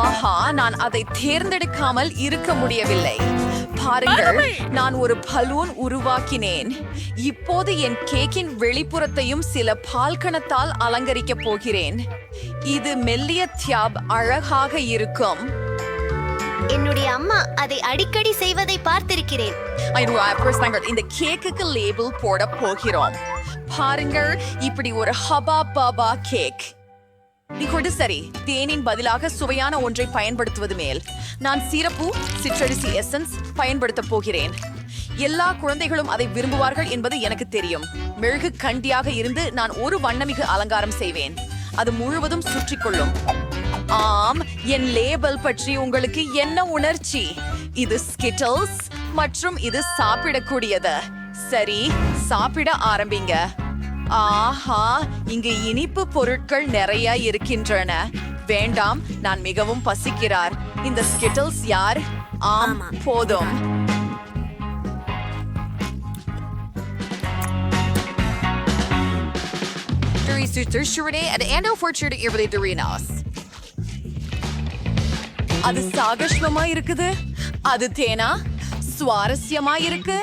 ஆஹா, நான் அதை தேர்ந்தெடுக்காமல் இருக்க முடியவில்லை. பாருங்கள், நான் ஒரு பலூன் உருவாக்கினேன். இப்போது என் கேக்கின் வெளிப்புறத்தையும் சில பால்கணத்தால் அலங்கரிக்க போகிறேன். இது மெல்லிய தியாப் அழகாக இருக்கும். என்னுடைய அம்மா அதை அடிக்கடி செய்வதை பார்த்திருக்கிறேன். இந்த கேக்குக்கு லேபிள் போட போகிறோம். பாருங்கள், இப்படி ஒரு ஹபா பபா கேக். இப்போது சரி, தேனின் பதிலாக சுவையான ஒன்றை பயன்படுத்துவது மேல். நான் சிரப்பு, சிற்றரிசி எசன்ஸ் பயன்படுத்த போகிறேன். எல்லா குழந்தைகளும் அதை விரும்புவார்கள் என்பது எனக்கு தெரியும். மெழுகு கண்டியாக இருந்து நான் ஒரு வண்ணமிகு அலங்காரம் செய்வேன். அது முழுவதும் சுற்றிக்கொள்ளும். ஆம், என் லேபிள் பற்றி உங்களுக்கு என்ன உணர்ச்சி? இது ஸ்கிட்டல்ஸ் மற்றும் இது சாப்பிடக்கூடியது. சரி, சாப்பிட ஆரம்பிங்க. ஆஹா, இங்கு இனிப்பு பொருட்கள் நிறைய இருக்கின்றன. வேண்டாம், நான் மிகவும் பசிக்கிறார். இந்த ஸ்கிட்டல்ஸ் யார்? ஆம், போதும். அது சாகஷ்வமா இருக்குது. அது தேனா சுவாரஸ்யமா இருக்கு.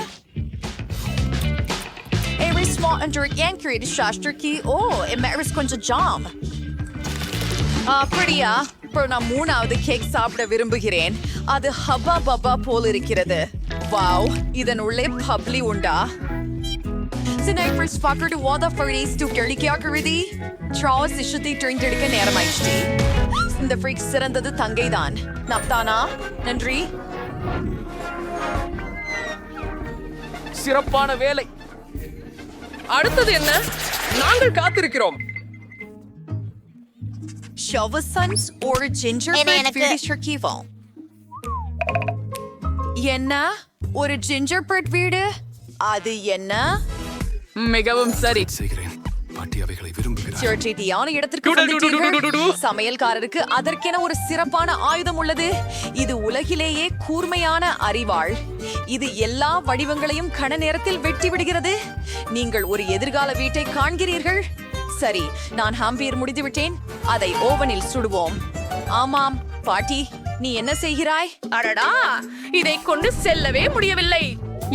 கொஞ்சம் ஜாம். அப்படியா? நான் 3வது கேக் சாப்பிட விரும்புகிறேன். அது ஹபா பபா போல் இருக்கிறது. வாவ், இதன் உள்ளே பப்ளி உண்டா? நேரமாயிடுச்சு. இந்த ஃப்ரீக் சிறந்தது தங்கைதான். நப்தானா, நன்றி. சிறப்பான வேலை. அடுத்தது என்ன? நாங்கள் காத்திருக்கிறோம். ஒரு என்ன ஒரு ஜிஞ்சர் பிரெட் வீடு? அது என்ன? மிகவும் சரி. சரியான இடத்திற்கு வந்துட்டீர்கள். சமையல்காரருக்கு அதற்கென ஒரு சிறப்பான ஆயுதம் உள்ளது. இது உலகிலேயே கூர்மையான அரிவாள். இது எல்லா வடிவங்களையும் கண நேரத்தில் வெட்டி விடுகிறது. நீங்கள் ஒரு எதிர்கால வீட்டை காண்கிறீர்கள். சரி, நான் ஹாம்பீர் முடித்து விட்டேன். அதை ஓவனில் சுடுவோம். ஆமாம் பாட்டி, நீ என்ன செய்கிறாய்? அடடா, இதை கொண்டு செல்லவே முடியவில்லை.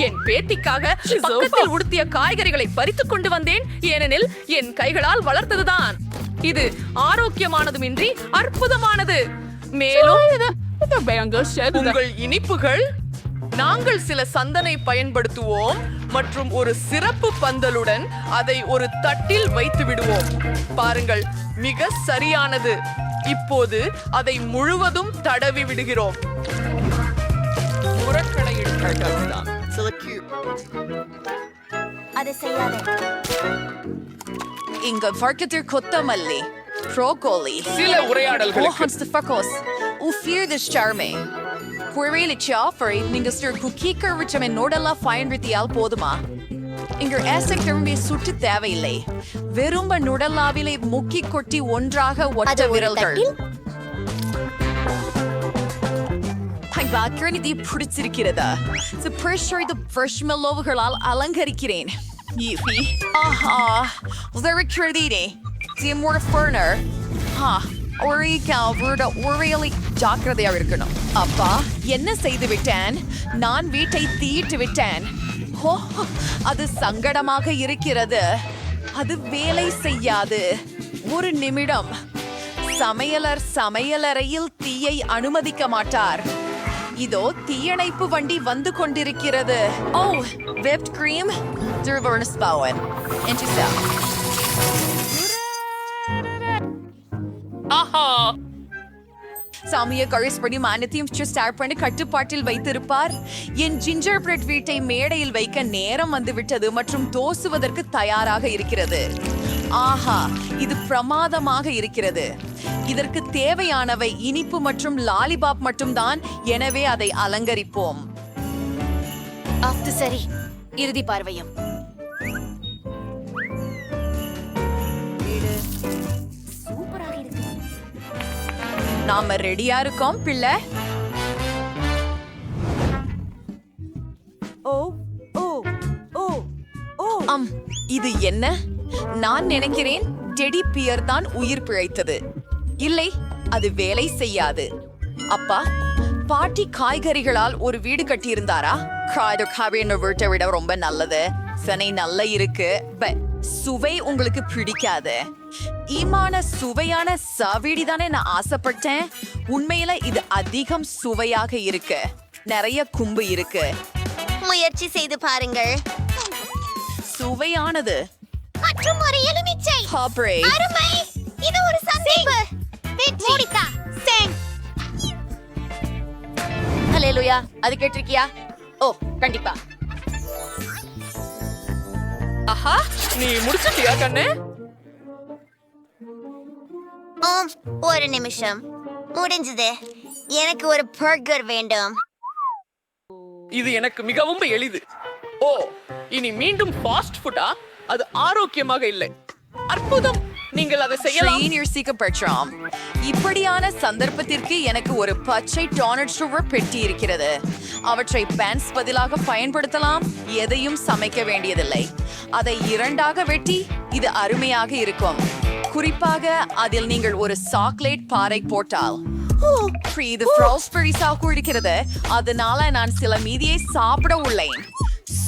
என் பேத்திக்காக பக்கத்தில் உடுத்திய காய்கறிகளை பறித்துக் கொண்டு வந்தேன், ஏனெனில் என் கைகளால் வளர்த்ததுதான். இது ஆரோக்கியமானதுமின்றி அற்புதமானது. மேலும் உங்கள் இனிப்புகள், நாங்கள் சில சந்தனை பயன்படுத்துவோம் மற்றும் ஒரு சிறப்பு பந்தலுடன் அதை ஒரு தட்டில் வைத்து விடுவோம். பாருங்கள், மிக சரியானது. இப்போது அதை முழுவதும் தடவி விடுகிறோம். அதை செய்யாதே. இங்க வர்க்கத்தில் கொத்தமல்லி, ப்ரோக்கோலி, சில உரையாடல்கள். நீங்க குக்கீக்கர் விட்டமின் நோடெல்லாம் பயன்படுத்தியால் போதுமா? இங்க ஏசக் திரும்பி சுட்டு தேவையில்லை. வெறும்ப நுடல்லாவிலே முக்கி கொட்டி ஒன்றாக ஒட்ட விரல்கள். வாக்கிரணிதை பிடிச்சிருக்கிறதா? ஃப்ரெஷ்மெல்லோவுகளால் அலங்கரிக்கிறேன். ஆஹா, ஜாக்கிரதையாக இருக்கணும். அப்பா, என்ன செய்து விட்டேன்? நான் வீட்டை தீட்டு விட்டேன். ஓ, அது சங்கடமாக இருக்கிறது. அது வேலை செய்யாது. ஒரு நிமிடம். சமையலர் சமையலறையில் தீயை அனுமதிக்க மாட்டார். இதோ தீயணைப்பு வண்டி வந்து கொண்டிருக்கிறது. ஓ, whipped cream, Durvernus Bowen. ஆஹா, சாமிய கழிஸ்படி மானத்தையும் ஸ்டார்ட் பண்ணி கட்டுப்பாட்டில் வைத்திருப்பார். என் ஜிஞ்சர் பிரெட் வீட்டை மேடையில் வைக்க நேரம் வந்துவிட்டது மற்றும் தோசுவதற்கு தயாராக இருக்கிறது. ஆஹா, இது பிரமாதமாக இருக்கிறது. இதற்கு தேவையானவை இனிப்பு மற்றும் லாலிபாப் மட்டும்தான். எனவே அதை அலங்கரிப்போம். சரி, இறுதி பார்வையும். சூப்பராக இருக்கு. நாம ரெடியா இருக்கோம் பிள்ளை. ஓ ஓ ஓ ஓ இது என்ன? நான் நினைக்கிறேன் டெடி பியர் தான் உயிர் பிழைத்தது. இல்லை, அது வேலை செய்யாது. அப்பா, பாட்டி காய்கறிகளால் ஒரு வீடு கட்டியிருந்தாரா? வீட்டை விட ரொம்ப நல்லது. சனை நல்ல இருக்கு, சுவை உங்களுக்கு பிடிக்காது. சுவையான சாவீடி தானே நான் ஆசைப்பட்டேன். உண்மையில இது அதிகம் சுவையாக இருக்கு. நிறைய கும்பு இருக்கு. முயற்சி செய்து பாருங்கள். சுவையானது மற்றும் ஒரு எலுமிச்சை. அருமை. இது ஒரு சந்திப்பு. வெற்றி. சேங். ஹல்லேலூயா. அது கேட்டிருக்கியா? ஓ, கண்டிப்பா. ஆஹா, நீ முடிச்சிட்டியா கண்ணு? ஒரு நிமிஷம். முடிஞ்சது. எனக்கு ஒரு பர்கர் வேண்டும். இது எனக்கு மிகவும் எளிது. ஓ, இனி மீண்டும் ஃபாஸ்ட் ஃபுட்டா? அது ஆரோக்கியமாக இல்லை. அற்புதம், நீங்கள் அதை செய்யலாம். இப்படியான சந்தர்ப்பத்திற்கு எனக்கு ஒரு பச்சை டோனட் சுகர் பெட்டி இருக்கிறது. அவற்றை பேன்ஸ் பதிலாக பயன்படுத்தலாம். எதையும் சமைக்க வேண்டியதில்லை. அதை இரண்டாக வெட்டி இது அருமையாக இருக்கும். குறிப்பாக அதில் நீங்கள் ஒரு சாக்லேட் பாறை போட்டால். இது ஃப்ராஸ்பெரி சாக்கு இருக்கிறது. அதனால நான் சில மீதியை சாப்பிட உள்ளேன்.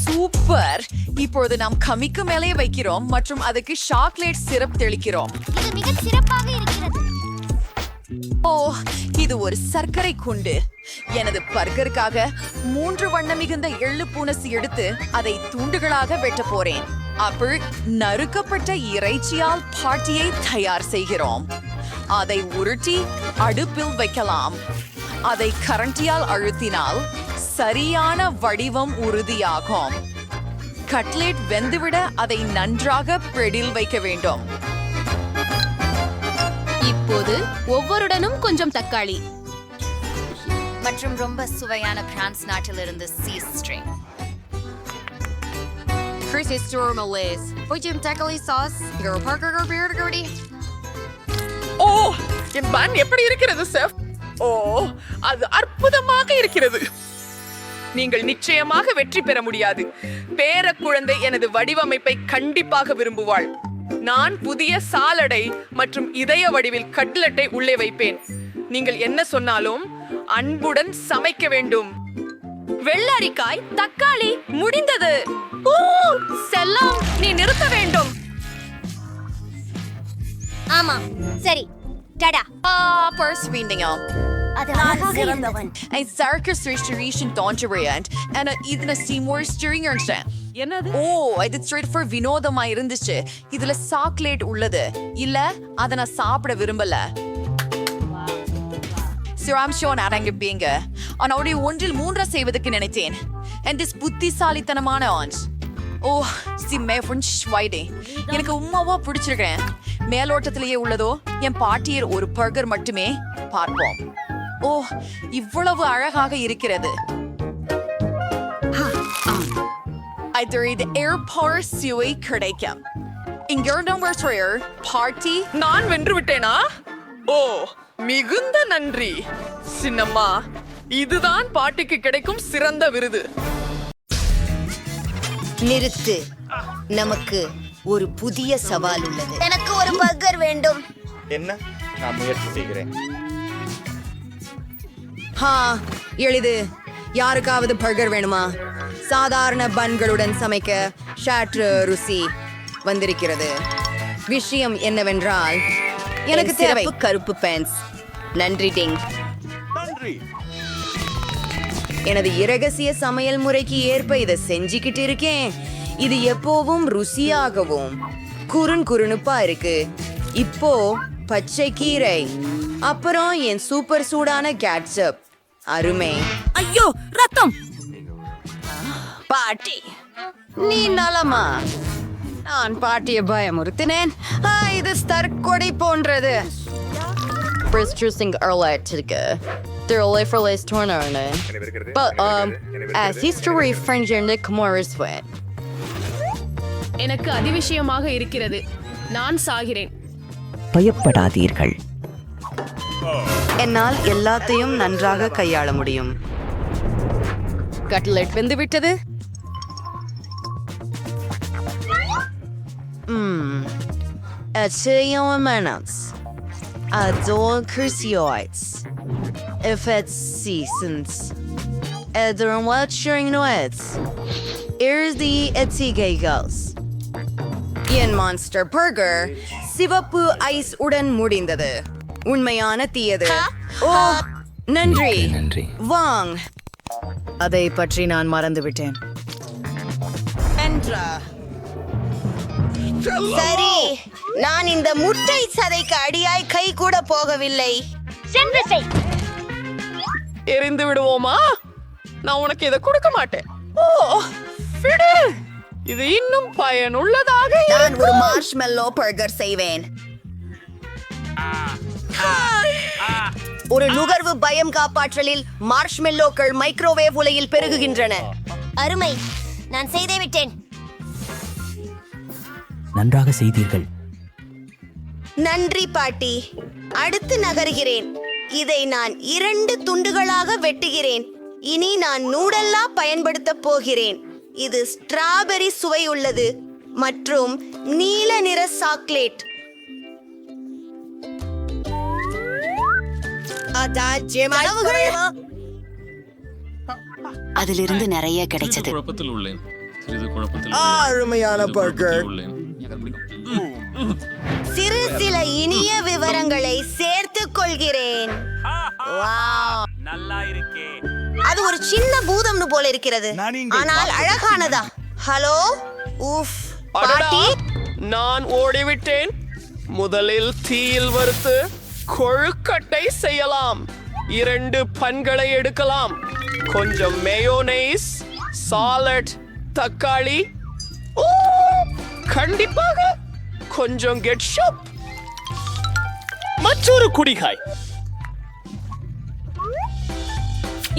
சூப்பர். இப்பொழுது நாம் கமிக்கு மேலே வைக்கிறோம் மற்றும் அதுக்கு சாக்லேட் சிரப் தெளிக்கிறோம். இது மிக சிறப்பாக இருக்கிறது. ஓ, இது ஒரு சர்க்கரை குண்டு. எனது பர்கருக்காக 3 வண்ண மிகுந்த எள்ளு பூனசி எடுத்து அதை துண்டுகளாக வெட்ட போறேன். அப்பள் நறுக்கப்பட்ட இறைச்சியால் பாட்டியை தயார் செய்கிறோம். அதை உருட்டி அடுப்பில் வைக்கலாம். அதை கரண்டியால் அழுத்தினால் சரியான வடிவம் உறுதியாகும். கட்லெட் வெந்துவிட அதை நன்றாக பிரெடில் வைக்க வேண்டும். இப்போது ஒவ்வொருடனும் கொஞ்சம் தக்காளி மற்றும் ரொம்ப சுவையான பிரான்ஸ் நாட்டிலிருந்து சீஸ் ஸ்ட்ரிங். ஓ, என் பன் எப்படி இருக்கிறது செஃப்? ஓ, அது அற்புதமாக இருக்கிறது. நீங்கள் நிச்சயமாக வெற்றி பெற முடியாது. பேர குழந்தை எனது வடிவமைப்பை கண்டிப்பாக விரும்புவாள். நான் புதிய சாலடை மற்றும் இதய வடிவில் கட்லெட்டை உள்ளே வைப்பேன். நீங்கள் என்ன சொன்னாலும் அன்புடன் சமைக்க வேண்டும். வெள்ளரிக்காய், தக்காளி, முடிந்தது. ஓ, செல்லம், நீ நிறுத்த வேண்டும். ஆமா சரி டடா. Persvindinga. அது அழகாக இருந்தவன். Ein starker restoration donjeriant and இதுல Seymour steering இருந்துச்சு. என்னது? ஓ, இது straight for வினோதமா இருந்துச்சு. இதுல சாக்லேட் உள்ளது. இல்ல, அத நான் சாப்பிட விரும்பல. சிராம்ஷோன் அடங்கிப்பீங்க. ஆனால் ஒன்றில் மூன்றா செய்வதற்கு நினைத்தேன். And this புத்திசாலித்தனமான ஆன்ஸ். ஓ, எனக்கு உம்மாவா பிடிச்சிருக்கேன். மேலோட்டத்திலேயே உள்ளதோ என் பாட்டியர் ஒரு பர்கர் மட்டுமே பார்ப்போம். ஓ, இவ்வளவு அழகாக இருக்கிறது. இது ஏர்பார் சுவை கிடைக்கும். இங்கிருந்தும் பார்ட்டி. நான் வென்று விட்டேனா? ஓ, மிகுந்த நன்றி சின்னம்மா. இதுதான் பாட்டிக்கு கிடைக்கும் சிறந்த விருது. நிறுத்து. நமக்கு ஒரு புதிய சவால் உள்ளது. எனக்கு ஒரு பர்கர் வேண்டும். என்ன? நான் முயற்சி செய்கிறேன். எளிது. யாருக்காவது பர்கர் வேணுமா? சாதாரண பன்களுடன் சமைக்க ஷாட்ரு ருசி வந்திருக்கிறது. விஷயம் என்னவென்றால் எனக்கு தேவை கருப்பு பென்ஸ். நன்றி டிங். நன்றி. எனது இரகசிய சமையல் முறைக்கு ஏற்ப இதை செஞ்சுக்கிட்டு இருக்கேன். இது எப்போவும் ருசியாகவும் குறுனுப்பா இருக்கு. இப்போ பச்சை கீரை, அப்புறம் என் சூப்பர் சூடான கேட்சப். அருமை. ஐயோ, ரத்தம். பாட்டி, நீ நலமா? நான் பாட்டிய பயமுறுத்தினேன். இது தற்கொலை போன்றது. எனக்கு அதிவிஷயமாக இருக்கிறது. நான் சாகிறேன். பயப்படாதீர்கள். என்னால் எல்லாத்தையும் நன்றாக கையாள முடியும். கட்லெட் வெந்து விட்டது. Adore crucioids. If it's seasons. Edron watching noise. Here's the etigagals. N monster burger சிவப்பு ஐஸ் உடன் முடிந்தது. உண்மையான தீயது. ஓ, நன்றி. வாங். அதை பற்றி நான் மறந்துவிட்டேன். சரி, நான் இந்த முட்டை சதைக்கு அடியாய் கை கூட போகவில்லை. எரிந்து விடுவோமா? நான் உனக்கு இதை கொடுக்க மாட்டேன். ஓ, விடு. இது இன்னும் பயனுள்ளதாக நான் ஒரு மார்ஷ்மெல்லோ பர்கர் செய்வேன். ஒரு நுகர்வு பயம் காப்பாற்றலில் மார்ஷ்மெல்லோக்கள் மைக்ரோவேவ் உலையில் பெருகுகின்றன. அருமை, நான் செய்தே விட்டேன். நன்றாக செய்தீர்கள். நன்றி பாட்டி. அடுத்து நகர்கிறேன். இதை நான் 2 துண்டுகளாக வெட்டுகிறேன். இனி நான் நூடல்லா பயன்படுத்த போகிறேன். இது ஸ்ட்ராபெரி சுவை உள்ளது மற்றும் நீல நிற சாக்லேட். அதிலிருந்து நிறைய கிடைச்சது. அருமையான பர்கர். சிறு சில இனிய விவரங்களை சேர்த்துக் கொள்கிறேன். அது ஒரு சின்ன பூதம்னு போல இருக்கிறது, ஆனால் அழகானதா. ஹலோ, ஊஃப் பாட்டி. நான் ஓடிவிட்டேன். முதலில் தீயில் வறுத்து கொழுக்கட்டை செய்யலாம். 2 பன்களை எடுக்கலாம். கொஞ்சம் மேயோனைஸ், சாலட், தக்காளி, கண்டிப்பாக கொஞ்சம் கெட் ஷாப். மற்றொரு குடிகாய்.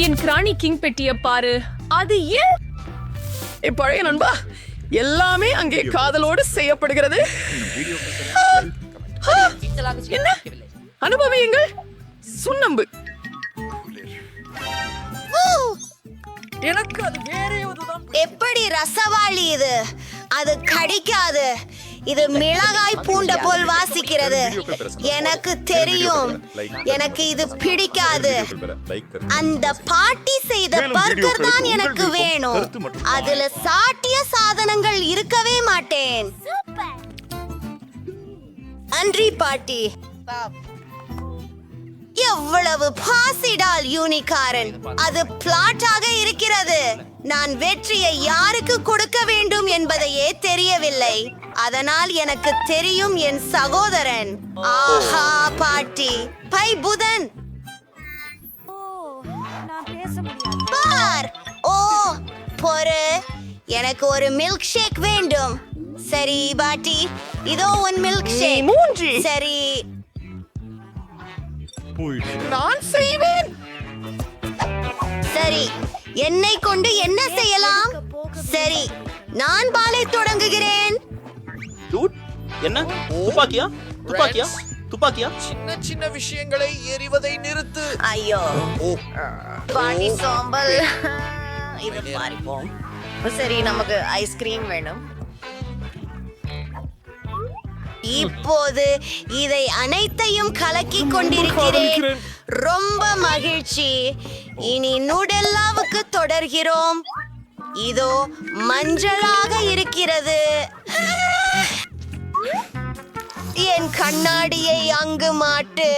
என் கிராணி கிங் பெட்டிய பாரு. அது ஏன் பழைய நண்பா, எல்லாமே அங்கே காதலோடு செய்யப்படுகிறது. என்ன அனுபவியுங்கள். சுண்ணம்பு. எனக்கு அது வேற எப்படி ரசவாளி இது? அது கடிக்காது. இது மிளகாய் பூண்ட போல் வாசிக்கிறது. எனக்கு தெரியும். எனக்கு இது பிடிக்காது. அந்த பாட்டி செய்த பர்கர் தான் எனக்கு வேணும். அதுல சாட்டிய சாதனங்கள் இருக்கவே மாட்டேன். நன்றி பாட்டி. எவ்வளவு பாசிடால் யூனிகாரன். அது பிளாட்டாக இருக்கிறது. நான் வெற்றியை யாருக்கு கொடுக்க வேண்டும் என்பதையே தெரியவில்லை. அதனால் எனக்கு தெரியும் என் சகோதரன். ஆஹா பாட்டி. பை புதன். பார். ஓ பொறு. எனக்கு ஒரு மில்க் ஷேக் வேண்டும். சரி பாட்டி, இதோ உன் மில்க் ஷேக். சரி, நான் செய்வேன். சரி, என்னை கொண்டு என்ன செய்யலாம்? சரி, நான் பாலை தொடங்குகிறேன். என்ன துப்பாக்கியா? துப்பாக்கியா? துப்பாக்கியா? சின்ன சின்ன விஷயங்களை எறிவதை நிறுத்து. ஐயோ, பாட்டி சோம்பல். இது மாறிப்போம். சரி, நமக்கு ஐஸ்கிரீம் வேணும். இப்போது இதை அனைத்தையும் கலக்கி கொண்டிருக்கிறேன். ரொம்ப மகிழ்ச்சி. இனி நூடெல்லாவுக்கு தொடர்கிறோம். இதோ மஞ்சளாக இருக்கிறது. என் கண்ணாடியை அங்கு மாட்டு.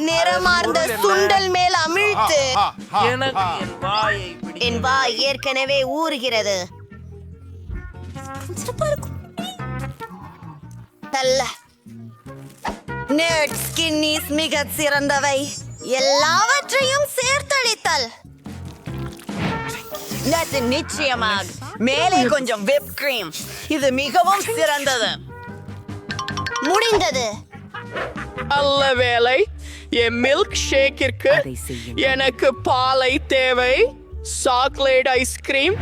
நிறமார்ந்த சுண்டல் மேல் அமிழ்த்து. என் வாய் ஏற்கனவே ஊறுகிறது. மிக சிறந்தவை. எல்லாவற்றையும் சேர்த்தளித்தல். நிச்சயமாக மேலே கொஞ்சம் whipped cream. இது மிகவும் சிறந்தது. முடிந்தது. நல்ல வேலை. என் மில்க் ஷேக்கிற்கு எனக்கு பாலை தேவை, சாக்லேட் ஐஸ்கிரீம்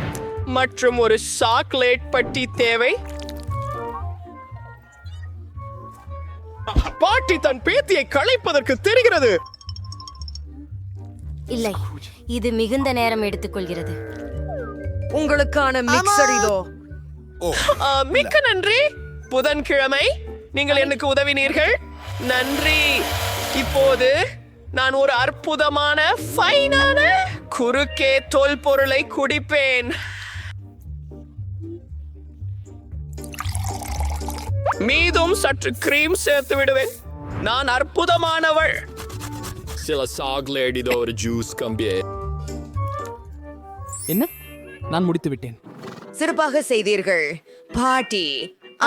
மற்றும் ஒரு சாக்லேட் பட்டி தேவை. பாட்டி தன் பேத்தியை களைப்பதற்கு தெரிகிறது. இல்லை, இது மிகுந்த நேரம் எடுத்துக்கொள்கிறது. உங்களுக்கான மிக்சர் இதோ. மிக்க நன்றி. புதன்கிழமை நீங்கள் எனக்கு உதவினீர்கள். நன்றி. இப்போது நான் ஒரு அற்புதமான ஃபைனான குறுக்கே தோல் பொருளை குடிப்பேன். மீதும் சற்று கிரீம் சேர்த்து விடுவேன். நான் அற்புதமானவள். சில சாக்லேட் இதோ ஒரு ஜூஸ் கம்பியே. என்ன? நான் முடித்து விட்டேன். சிறப்பாக செய்தீர்கள் பாட்டி.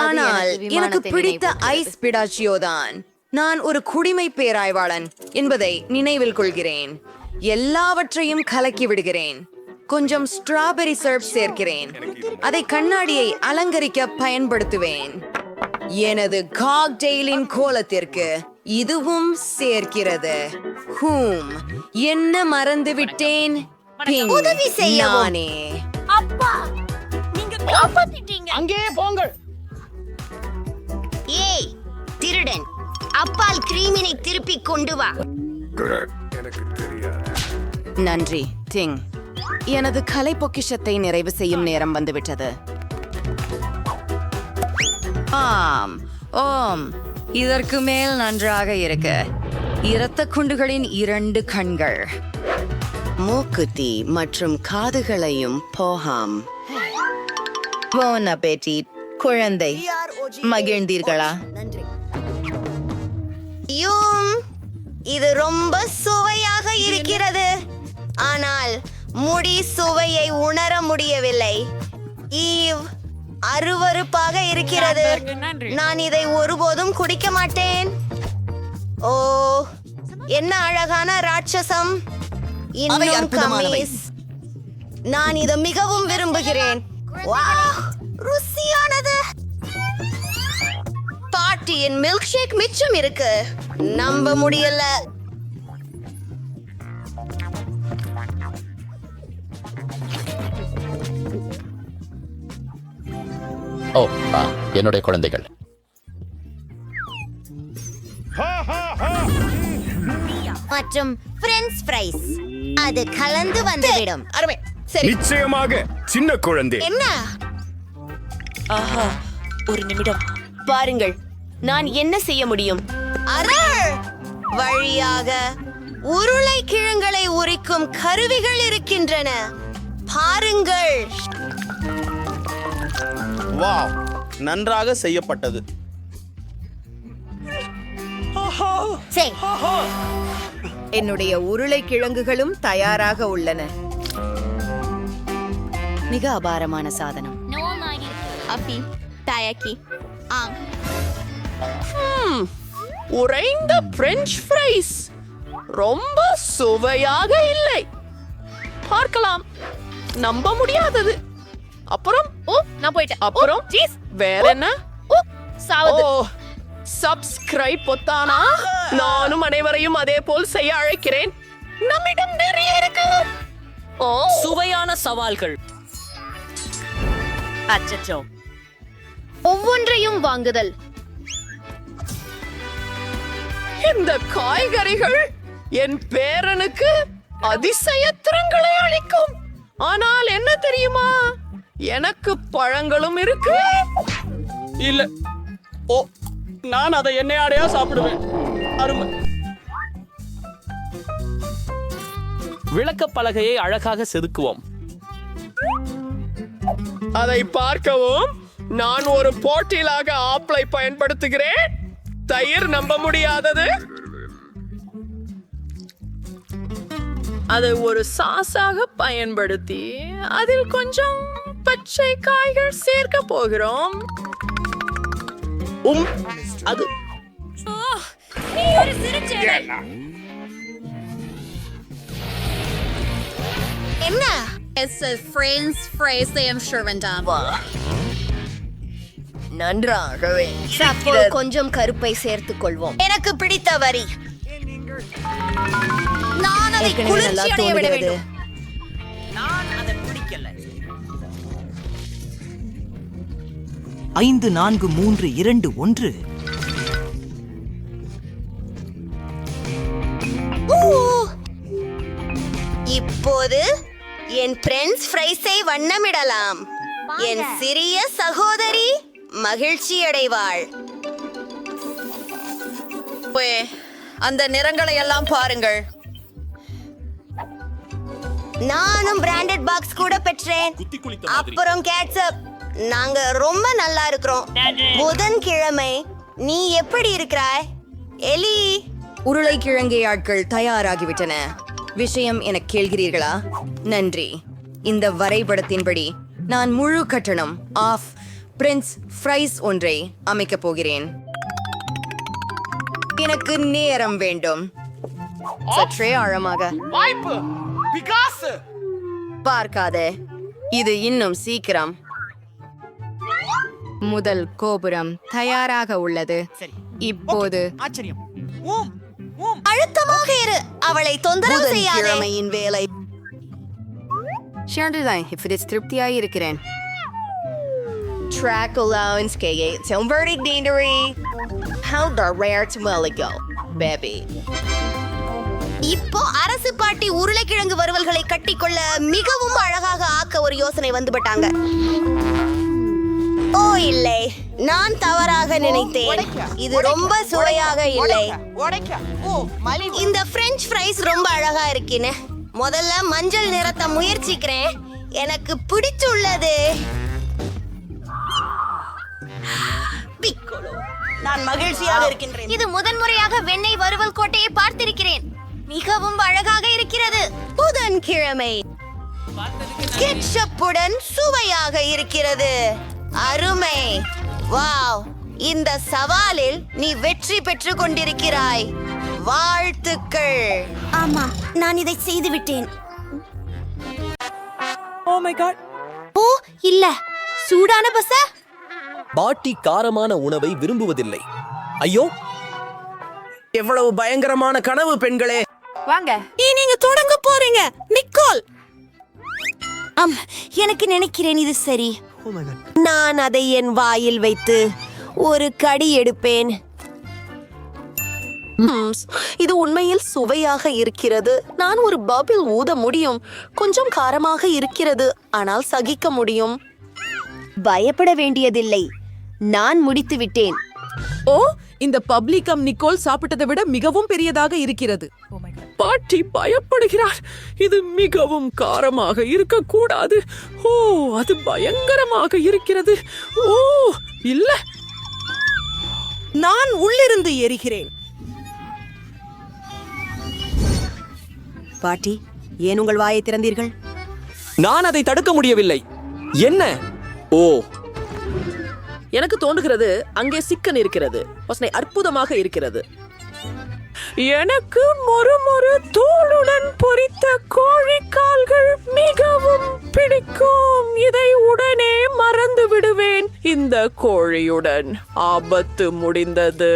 ஆனால் எனக்கு பிடித்த ஐஸ் பிடாச்சியோ தான். நான் ஒரு குடிமை பேராய்வாளன் என்பதை நினைவில் கொள்கிறேன். எல்லாவற்றையும் கலக்கி விடுகிறேன். கொஞ்சம் ஸ்ட்ராபெரி சிரப் சேர்க்கிறேன். அதை கண்ணாடியை அலங்கரிக்க பயன்படுத்துவேன். எனது காக்டெயிலின் கோலத்திற்கு இதுவும் சேர்க்கிறது. என்ன மறந்து விட்டேன்? உதவி செய்யவும். நானே. அப்பா, நீங்க காப்பாத்திட்டீங்க. அங்கே போங்கள். ஏய் திருடன், அப்பால் கிரீமினை திருப்பி கொண்டு வா. நன்றி டிங். எனது கலை பொக்கிஷத்தை நிறைவு செய்யும் நேரம் வந்துவிட்டது. ஆம், ஓம், இதற்கு மேல் நன்றாக இருக்கு. இரத்த குண்டுகளின் 2 கண்கள், மூக்குத்தி மற்றும் காதுகளையும் போகாம். போன் அப்பேட்டிட். குழந்தை, மகிழ்ந்தீர்களா? இது ரொம்ப சுவையாக இருக்கிறது. ஆனால் முடி சுவையை உணர முடியவில்லை. ஈவ், அருவருப்பாக இருக்கிறது. நான் இதை ஒருபோதும் குடிக்க மாட்டேன். ஓ, என்ன அழகான ராட்சசம். இன்னும் கமீஸ். நான் இதை மிகவும் விரும்புகிறேன். வாவ், ருசியானது. பாட்டியின் மில்க் ஷேக் மிச்சம் இருக்கு. நம்ப முடியல. ஓ என்னுடைய குழந்தைகள். மற்றும் பிரெஞ்ச் ஃப்ரைஸ் அது கலந்து வந்துவிடும். அருமை. சரி, நிச்சயமாக சின்ன குழந்தை. என்ன? ஆஹா, ஒரு நிமிடம் பாருங்கள், நான் என்ன செய்ய முடியும்? அரள் வழியாக உருளைக்கிழங்களை உரிக்கும் கருவிகள் இருக்கின்றன. பாருங்கள். வாவ், நன்றாக செய்யப்பட்டது. சரி, என்னுடைய உருளைக்கிழங்குகளும் தயாராக உள்ளன. மிக அபாரமான சாதனம். அப்பி டயக்கி ஆம் உறைந்த பிரெஞ்ச் ஃப்ரைஸ் ரொம்ப சுவையாக இல்லை. பார்க்கலாம், நம்ப முடியாதது. அப்புறம் நான் போயிட்டேன். அப்புறம் வேற என்ன? சாவது சப்ஸ்கிரைப் பொத்தானா? நானும் அனைவரையும் அதே போல் செய்ய அழைக்கிறேன். நம்மிடம் நிறைய இருக்கு. சுவையான சவால்கள். அச்சச்சோ, ஒவ்வொன்றையும் வாங்குதல். இந்த காய்கறிகள் என் பேரனுக்கு அதிசய திறன்களை அளிக்கும். ஆனால் என்ன தெரியுமா, எனக்கு பழங்களும் இருக்கு. இல்ல, ஓ, நான் அதை எண்ணெயாடையா சாப்பிடுவேன். அருமை. விளக்க பலகையை அழகாக செதுக்குவோம். அதை பார்க்கவும் நான் ஒரு போட்டியிலாக ஆப்பிளை பயன்படுத்துகிறேன். தயிர் நம்ப முடியாதது. அதை ஒரு சாஸாக பயன்படுத்தி அதில் கொஞ்சம் பச்சை காய்கள் சேர்க்க போகிறோம். அது என்ன? நன்றாகவே. கொஞ்சம் கருப்பை சேர்த்துக் கொள்வோம். எனக்கு பிடித்த வரி. நான் அதை குளிர்ச்சி அடைய விட வேண்டும். நான் அதை பிடிக்கல. 5 4 3 2 1. இப்போது என் பிரெஞ்ச் ஃப்ரைஸை வண்ணமிடலாம். என் சிறிய சகோதரி மகிழ்ச்சி அடைவாள். அந்த நிறங்களை எல்லாம் பாருங்கள். நானும் பிராண்டட் பாக்ஸ் கூட பெற்றேன். அப்புறம் கேட்சப். நாங்க ரொம்ப நல்லா இருக்கிறோம். புதன்கிழமை நீ எப்படி இருக்கிறாய் எலி? உருளைக்கிழங்கை ஆட்கள் தயாராகிவிட்டன. விஷயம் என கேள்கிறீர்களா? நன்றி. இந்த வரைபடத்தின்படி நான் முழு கட்டணம் ஆஃப் பிரெஞ்ச் ஃப்ரைஸ் ஒன்றை அமைக்கப் போகிறேன். எனக்கு நேரம் வேண்டும். சற்றே ஆழமாக வாய்ப்பு. பிகாசு. பார்க்காதே, இது இன்னும் சீக்கிரம். முதல் கோபுரம் தயாராக உள்ளது. இப்போது அழுத்தமாக இரு. அவளை தொந்தரவு செய்யாதே. புதன்கிழமையின் வேலை. திருப்தியாய் இருக்கிறேன். Track allowance K8 Silverdic Deanery. How the rare to go, baby. இப்போ அரசு பாட்டி உருளைக்கிழங்கு வறுவல்களை கட்டிக்கொள்ள மிகவும் அழகாக ஆக்க ஒரு யோசனை வந்துபட்டாங்க. ஓ இல்லை, நான் தவறாக நினைத்தேன். இது ரொம்ப சுவையாக இல்லை. இந்த பிரெஞ்ச் ஃப்ரைஸ் ரொம்ப அழகா இருக்குன்னு. முதல்ல மஞ்சள் நிறத்தை முயற்சிக்கிறேன். எனக்கு பிடிச்சுள்ளது. நான் மகிழ்ச்சியாக இருக்கின்றேன். இது முதன்முறையாக வெண்ணெய் வறுவல் கோட்டையை பார்த்திருக்கிறேன். மிகவும் அழகாக இருக்கிறது. புதன்கிழமை கெட்சப்புடன் சுவையாக இருக்கிறது. அருமை. வாவ், இந்த சவாலில் நீ வெற்றி பெற்று கொண்டிருக்கிறாய். வாழ்த்துக்கள். ஆமா, நான் இதை செய்து விட்டேன். ஓ இல்ல, சூடான பச. பாட்டி காரமான உணவை விரும்புவதில்லை. ஐயோ, எவ்வளவு பயங்கரமான கனவு பெண்களே. வாங்க. நீங்க தொடங்க போறீங்க நிக்கோல். எனக்கு நினைக்கிறேன் இது சரி. நான் அதை என் வாயில் வைத்து ஒரு கடி எடுப்பேன். இது உண்மையில் சுவையாக இருக்கிறது. நான் ஒரு பபிள் ஊத முடியும். கொஞ்சம் காரமாக இருக்கிறது, ஆனால் சகிக்க முடியும். பயப்பட வேண்டியதில்லை, நான் முடித்து விட்டேன். ஓ, இந்த பப்ளிகம் நிக்கோல் சாப்பிட்டதை விட மிகவும் பெரியதாக இருக்கிறது. பாட்டி பயப்படுகிறார். இது மிகவும் காரமாக இருக்கக்கூடாது. ஓ, அது பயங்கரமாக இருக்கிறது. ஓ இல்ல, நான் உள்ளிருந்து எரிகிறேன். பாட்டி, ஏன் உங்கள் வாயை திறந்தீர்கள்? நான் அதை தடுக்க முடியவில்லை. என்ன? ஓ, எனக்கு தோன்றுகிறது அங்கே சிக்கன் இருக்கிறது. வாசனை அற்புதமாக இருக்கிறது. எனக்கு மொறு தோலுடன் பொரித்த கோழி கால்கள் மிகவும் பிடிக்கும். இதை உடனே மறந்து விடுவேன். இந்த கோழியுடன் ஆபத்து முடிந்தது,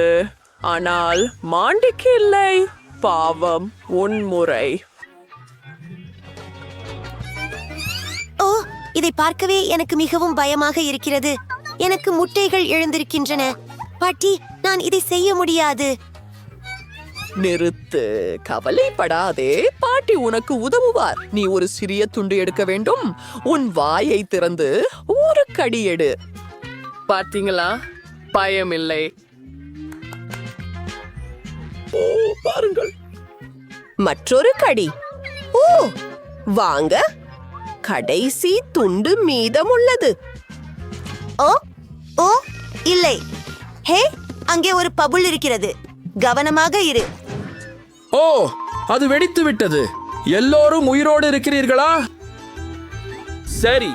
ஆனால் மாண்டிக்கு இல்லை. பாவம், உன்முறை. ஓ, இதை பார்க்கவே எனக்கு மிகவும் பயமாக இருக்கிறது. எனக்கு முட்டைகள் எழுந்திருக்கின்றன. பாட்டி, நான் இதை செய்ய முடியாது. நிறுத்து, கவலைப்படாதே. பாட்டி உனக்கு உதவுவார். நீ ஒரு சிறிய துண்டு எடுக்க வேண்டும். உன் வாயை திறந்து ஒரு கடி எடு. பார்த்தீங்களா, பயமில்லை. ஓ, பாருங்கள், மற்றொரு கடி. ஓ, வாங்க, கடைசி துண்டு மீதம் உள்ளது. ஓ ஓ இல்லை. ஹே, அங்கே ஒரு பபுள் இருக்கிறது. கவனமாக இரு. ஓ, அது வெடித்து விட்டது. எல்லோரும் உயிரோடு இருக்கிறீர்களா? சரி,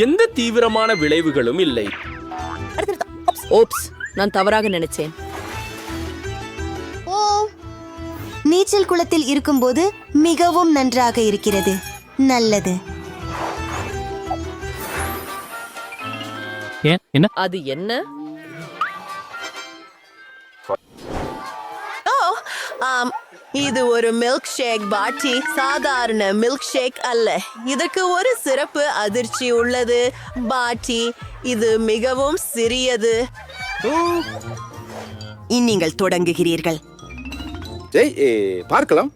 எந்த தீவிரமான விளைவுகளும் இல்லை. ஓப்ஸ், நான் தவறாக நினைச்சேன். ஓ, நீச்சல் குளத்தில் இருக்கும்போது மிகவும் நன்றாக இருக்கிறது. நல்லது. அது என்ன? இது ஒரு மில்க் ஷேக் பாட்டி. சாதாரண மில்க் ஷேக் அல்ல, இதற்கு ஒரு சிறப்பு அதிர்ச்சி உள்ளது பாட்டி. இது மிகவும் சிறியது. நீங்கள் தொடங்குகிறீர்கள். பார்க்கலாம்.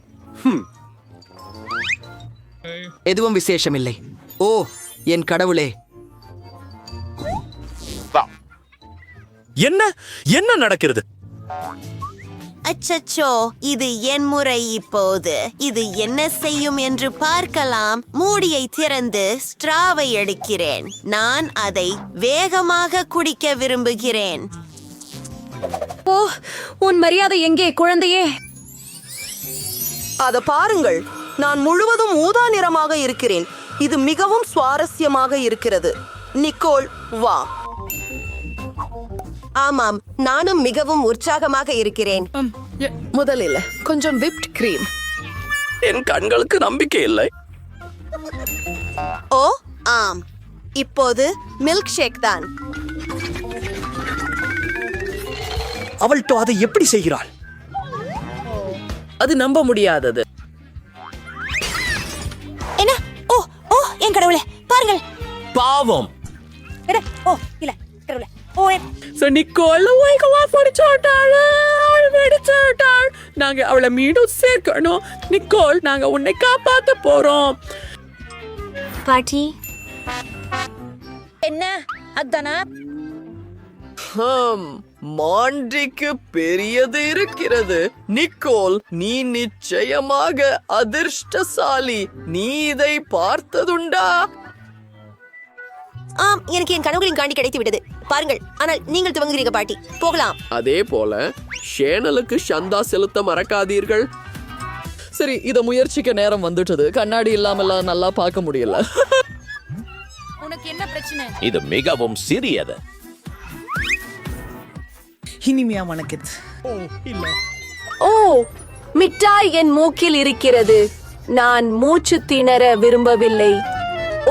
எதுவும் விசேஷமில்லை. ஓ, என் கடவுளே. என்ன என்ன நடக்கிறது? அச்சச்சோ, இது என் முறை. இப்போது இது என்ன செய்யும் என்று பார்க்கலாம். மூடியை திறந்து ஸ்ட்ராவை எடுக்கிறேன். நான் அதை வேகமாக குடிக்க விரும்புகிறேன். ஓ, உன் மரியாதை எங்கே குழந்தையே? அத பாருங்கள், நான் முழுவதும் ஊதா நிறமாக இருக்கிறேன். இது மிகவும் சுவாரஸ்யமாக இருக்கிறது. நிக்கோல், வா. ஆமாம், நானும் மிகவும் உற்சாகமாக இருக்கிறேன். முதலில் கொஞ்சம் விப்ட் கிரீம். என் கண்களுக்கு நம்பிக்கை இல்லை. ஓ ஆம், இப்போது மில்க் ஷேக் தான். அவள் அதை எப்படி செய்கிறாள்? அது நம்ப முடியாதது. என்ன? ஓ ஓ என் கடவுளே, பாருங்கள். பாவம். ஓ இல்ல, கடவுளே. ஓ, நிக்கோல் வெடிச்சுட்டாள். நாங்க அவளை மீண்டும் சேர்க்கணும். நிக்கோல், நாங்க உன்னை காப்பாத்த போறோம். பாட்டி, என்ன அதானா? மாண்டிக்கு பெரியது இருக்கிறது. நிக்கோல், நீ நிச்சயமாக அதிர்ஷ்டசாலி. நீ இதை பார்த்ததுண்டா? ஆம், எனக்கு என் கனவுகளின் காண்டி கிடைத்து விட்டது. பாருங்கள், ஆனால் நீங்கள் துவங்குகிறீங்க பாட்டி. போகலாம். அதே போல ஷேனலுக்கு சந்தா செலுத்த மறக்காதீர்கள். சரி, இத முயற்சிக்க நேரம் வந்துட்டது. கண்ணாடி இல்லாமல நல்லா பார்க்க முடியல. உனக்கு என்ன பிரச்சனை? இது மிகவும் சிறியது. இனிமையா மணக்குது. ஓ, மிட்டாய் என் மூக்கில் இருக்கிறது. நான் மூச்சு திணற விரும்பவில்லை.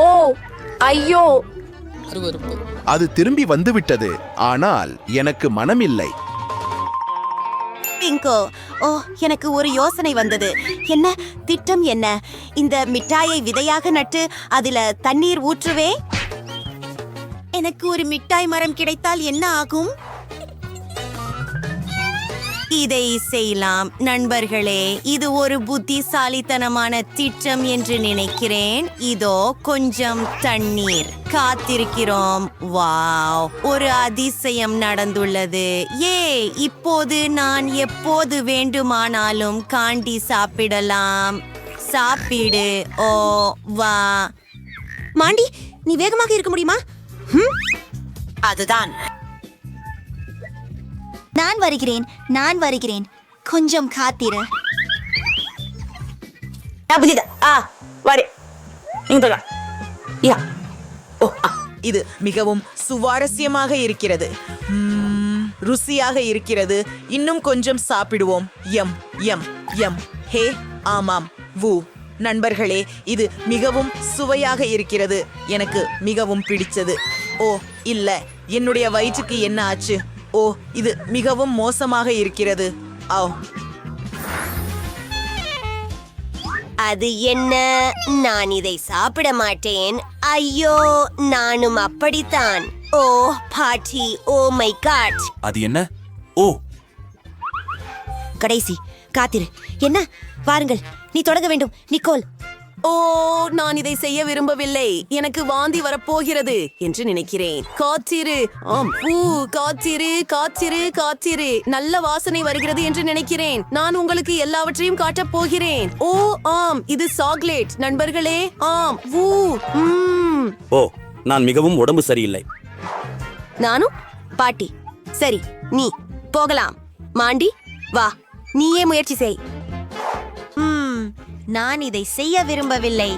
ஓ ஐயோ, அது திரும்பி வந்துவிட்டது, ஆனால் எனக்கு மனமில்லை. பிங்கோ, ஓ எனக்கு ஒரு யோசனை வந்தது. என்ன திட்டம் என்ன? இந்த மிட்டாயை விதையாக நட்டு அதுல தண்ணீர் ஊற்றுவே. எனக்கு ஒரு மிட்டாய் மரம் கிடைத்தால் என்ன ஆகும்? இதை செய்யலாம் நண்பர்களே. இது ஒரு புத்திசாலித்தனமான திட்டம் என்று நினைக்கிறேன். இதோ கொஞ்சம் தண்ணீர். காத்திருக்கிறோம். வாவ், ஒரு அதிசயம் நடந்துள்ளது. இப்போது நான் எப்போது வேண்டுமானாலும் காண்டி சாப்பிடலாம். சாப்பிடு. ஓ வா. மாண்டி, நீ வேகமாக இருக்க முடியுமா? அதுதான். நான் வருகிறேன். கொஞ்சம் காத்திரு. இது மிகவும் சுவாரஸ்யமாக இருக்கிறது. ருசியாக இருக்கிறது. இன்னும் கொஞ்சம் சாப்பிடுவோம். M M M. ஹே, ஆமாம். வூ நண்பர்களே, இது மிகவும் சுவையாக இருக்கிறது. எனக்கு மிகவும் பிடிச்சது. ஓ இல்ல, என்னுடைய வயிற்றுக்கு என்ன ஆச்சு? ஓ, இது மிகவும் மோசமாக இருக்கிறது. அது என்ன? நான் இதை சாப்பிட மாட்டேன். ஐயோ, நானும் அப்படித்தான். ஓ பாட்டி, ஓ மை காட். அது என்ன? ஓ, கடைசி. காத்திரு. என்ன? பாருங்கள், நீ தொடங்க வேண்டும் நிக்கோல். ஓ, நான் இதை செய்ய விரும்பவில்லை. எனக்கு வாந்தி வரப்போகிறது என்று நினைக்கிறேன். காத்திரு. காத்திரு. நல்ல வாசனை வருகிறது என்று நினைக்கிறேன். நான் உங்களுக்கு எல்லாவற்றையும் காட்டப் போகிறேன். ஓ ஆம், இது சாக்லேட் நண்பர்களே. ஆம். ஓ, நான் மிகவும் உடம்பு சரியில்லை. நானும். பாட்டி, சரி, நீ போகலாம். மாண்டி, வா, நீயே முயற்சி செய். நான் இதை செய்ய விரும்பவில்லை.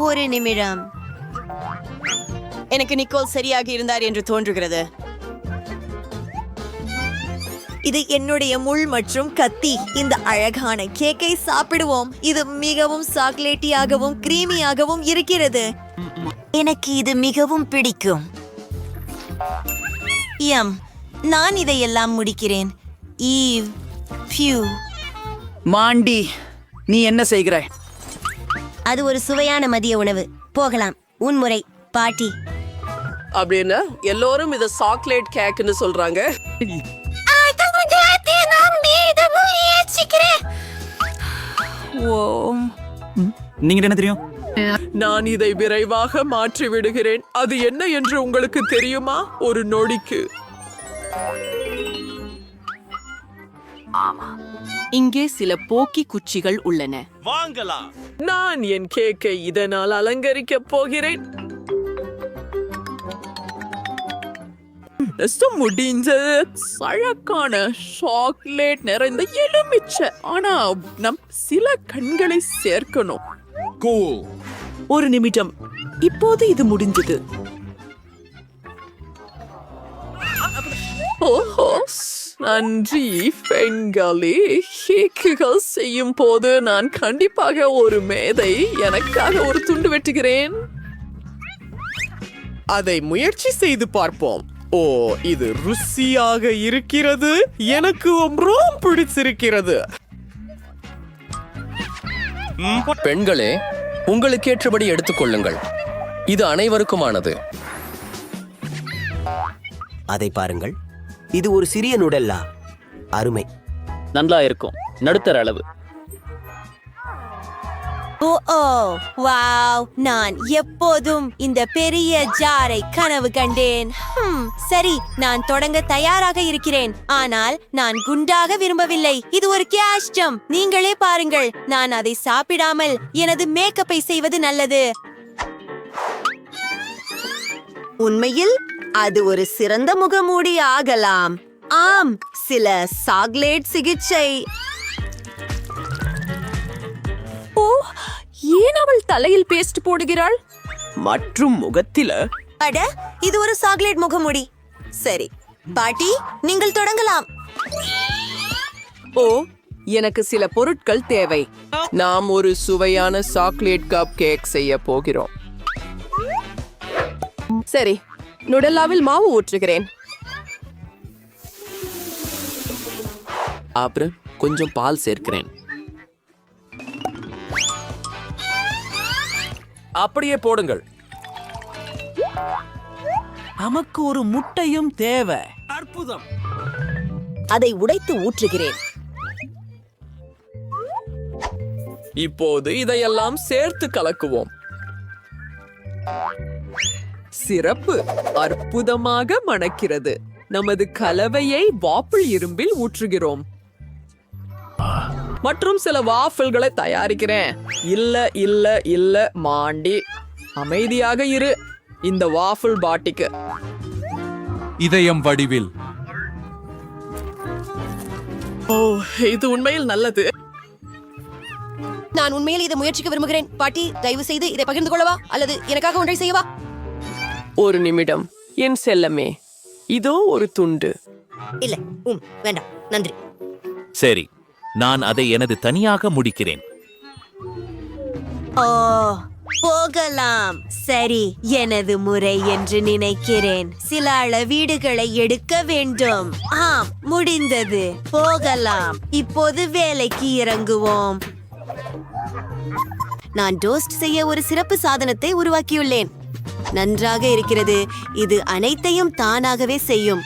ஒரு நிமிடம். எனக்கு நிக்கோல் சரியாக இருந்தார் என்று தோன்றுகிறது. இது என்னுடைய முள் மற்றும் கத்தி. இந்த அழகான கேக்கை சாப்பிடுவோம். இது மிகவும் சாக்லேட்டியாகவும் கிரீமியாகவும் இருக்கிறது. எனக்கு இது மிகவும் பிடிக்கும். நான் இதையெல்லாம் முடிக்கிறேன். ஈவ், பியூ. மாண்டி, நீ என்ன செய்கிறாய்? அது ஒரு சுவையான மதிய உணவு. போகலாம். உன் முறை, பாட்டி. அப்படின்னு எல்லோரும் இத சாக்லேட் கேக்னு சொல்றாங்க. நீங்க என்ன தெரியும்? நான் இதை விரைவாக மாற்றி விடுகிறேன். அது என்ன என்று உங்களுக்கு தெரியுமா? ஒரு நொடிக்கு. இங்கே சில போக்கி குச்சிகள் உள்ளன. வாங்கலாம். நான் என் கேக்கை இதனால் அலங்கரிக்கப் போகிறேன். முடிஞ்சது. அழகான சாக்லேட் நிறைந்த எலுமிச்சை. ஆனா நம் சில கண்களை சேர்க்கணும். ஒரு நிமிடம். இப்போது இது முடிஞ்சது. ஓஹோ, நன்றி பெண்களே. கேக்குகள் செய்யும் போது நான் கண்டிப்பாக ஒரு மேதை எனக்காக ஒரு துண்டு வெட்டுகிறேன். அதை முயற்சி செய்து பார்ப்போம். ஓ, இது ருசியாக இருக்கிறது. எனக்கு ரொம்ப பிடிச்சிருக்கிறது. பெண்களே, உங்களுக்கு ஏற்றபடி எடுத்துக்கொள்ளுங்கள். இது அனைவருக்குமானது. அதை பாருங்கள். இது ஒரு சிறிய நுடல்லா. அருமை. நல்லா இருக்கும். நடுத்தர அளவு. ஓ வாவ், நான் எப்போதும் இந்த பெரிய ஜாரை கனவு கண்டேன். சரி, நான் தொடங்க தயாராக இருக்கிறேன். ஆனால் நான் குண்டாக விரும்பவில்லை. இது ஒரு கேஷ் ஜம்ப். நீங்களே பாருங்கள். நான் அதை சாப்பிடாமல் எனது மேக்கப்பை செய்வது நல்லது. உண்மையில் அது ஒரு சிறந்த முகமூடி ஆகலாம். ஆம், சில சாக்லேட் சிகிச்சை. ஓ, ஏன் அவள் தலையில் பேஸ்ட் போடுகிறாள்? மற்றும் முகத்தில. அட, இது ஒரு சாக்லேட் முகமூடி. சரி பாட்டி, நீங்கள் தொடங்கலாம். ஓ, எனக்கு சில பொருட்கள் தேவை. நாம் ஒரு சுவையான சாக்லேட் கப் கேக் செய்ய போகிறோம். சரி, நுடல்லாவில் மாவு ஊற்றுகிறேன். அப்புறம் கொஞ்சம் பால் சேர்க்கிறேன். அப்படியே போடுங்கள். நமக்கு ஒரு முட்டையும் தேவை. அற்புதம். அதை உடைத்து ஊற்றுகிறேன். இப்போது இதையெல்லாம் சேர்த்து கலக்குவோம். சிறப்பு, அற்புதமாக மணக்கிறது. நமது கலவையை வாப்பிள் இரும்பில் ஊற்றுகிறோம் மற்றும் சில வாஃபிள்களை தயாரிக்கிறேன். இல்ல இல்ல இல்ல மாண்டி, அமைதியாக இரு. இந்த வாஃபிள் பாட்டிக்கு இதயம் வடிவில். ஓ, இது உண்மையில் நல்லது. நான் உண்மையில் இதை முயற்சிக்க விரும்புகிறேன். பாட்டி, தயவு செய்து இதை பகிர்ந்து கொள்ளவா அல்லது எனக்காக ஒன்றை செய்யவா? ஒரு நிமிடம் என் செல்லமே, இதோ ஒரு துண்டு. இல்ல, வேண்டாம், நன்றி. சரி, நான் அதை எனது தனியாக முடிக்கிறேன். ஓ, போகலாம். சரி, எனது முறை என்று நினைக்கிறேன். சில அளவீடுகளை எடுக்க வேண்டும். ஆம், முடிந்தது. போகலாம். இப்போது வேலைக்கு இறங்குவோம். நான் டோஸ்ட் செய்ய ஒரு சிறப்பு சாதனத்தை உருவாக்கியுள்ளேன். நன்றாக இருக்கிறது. இது அனைத்தையும் தானாகவே செய்யும்.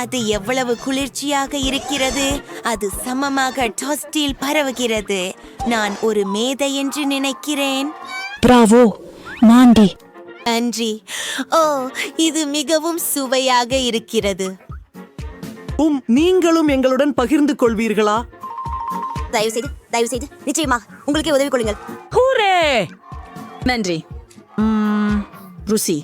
அது எவ்வளவு குளிர்ச்சியாக இருக்கிறது. அது சமமாக டோஸ்டில் பரவுகிறது. நான் ஒரு மேதை என்று நினைக்கிறேன். பிராவோ மாண்டி. நன்றி. ஓ, இது மிகவும் சுவையாக இருக்கிறது. நீங்களும் எங்களுடன் பகிர்ந்து கொள்வீர்களா? தயவு செய்து நிச்சயமாக உங்களுக்கே உதவி கொள்ளுங்கள். நன்றி. ருசி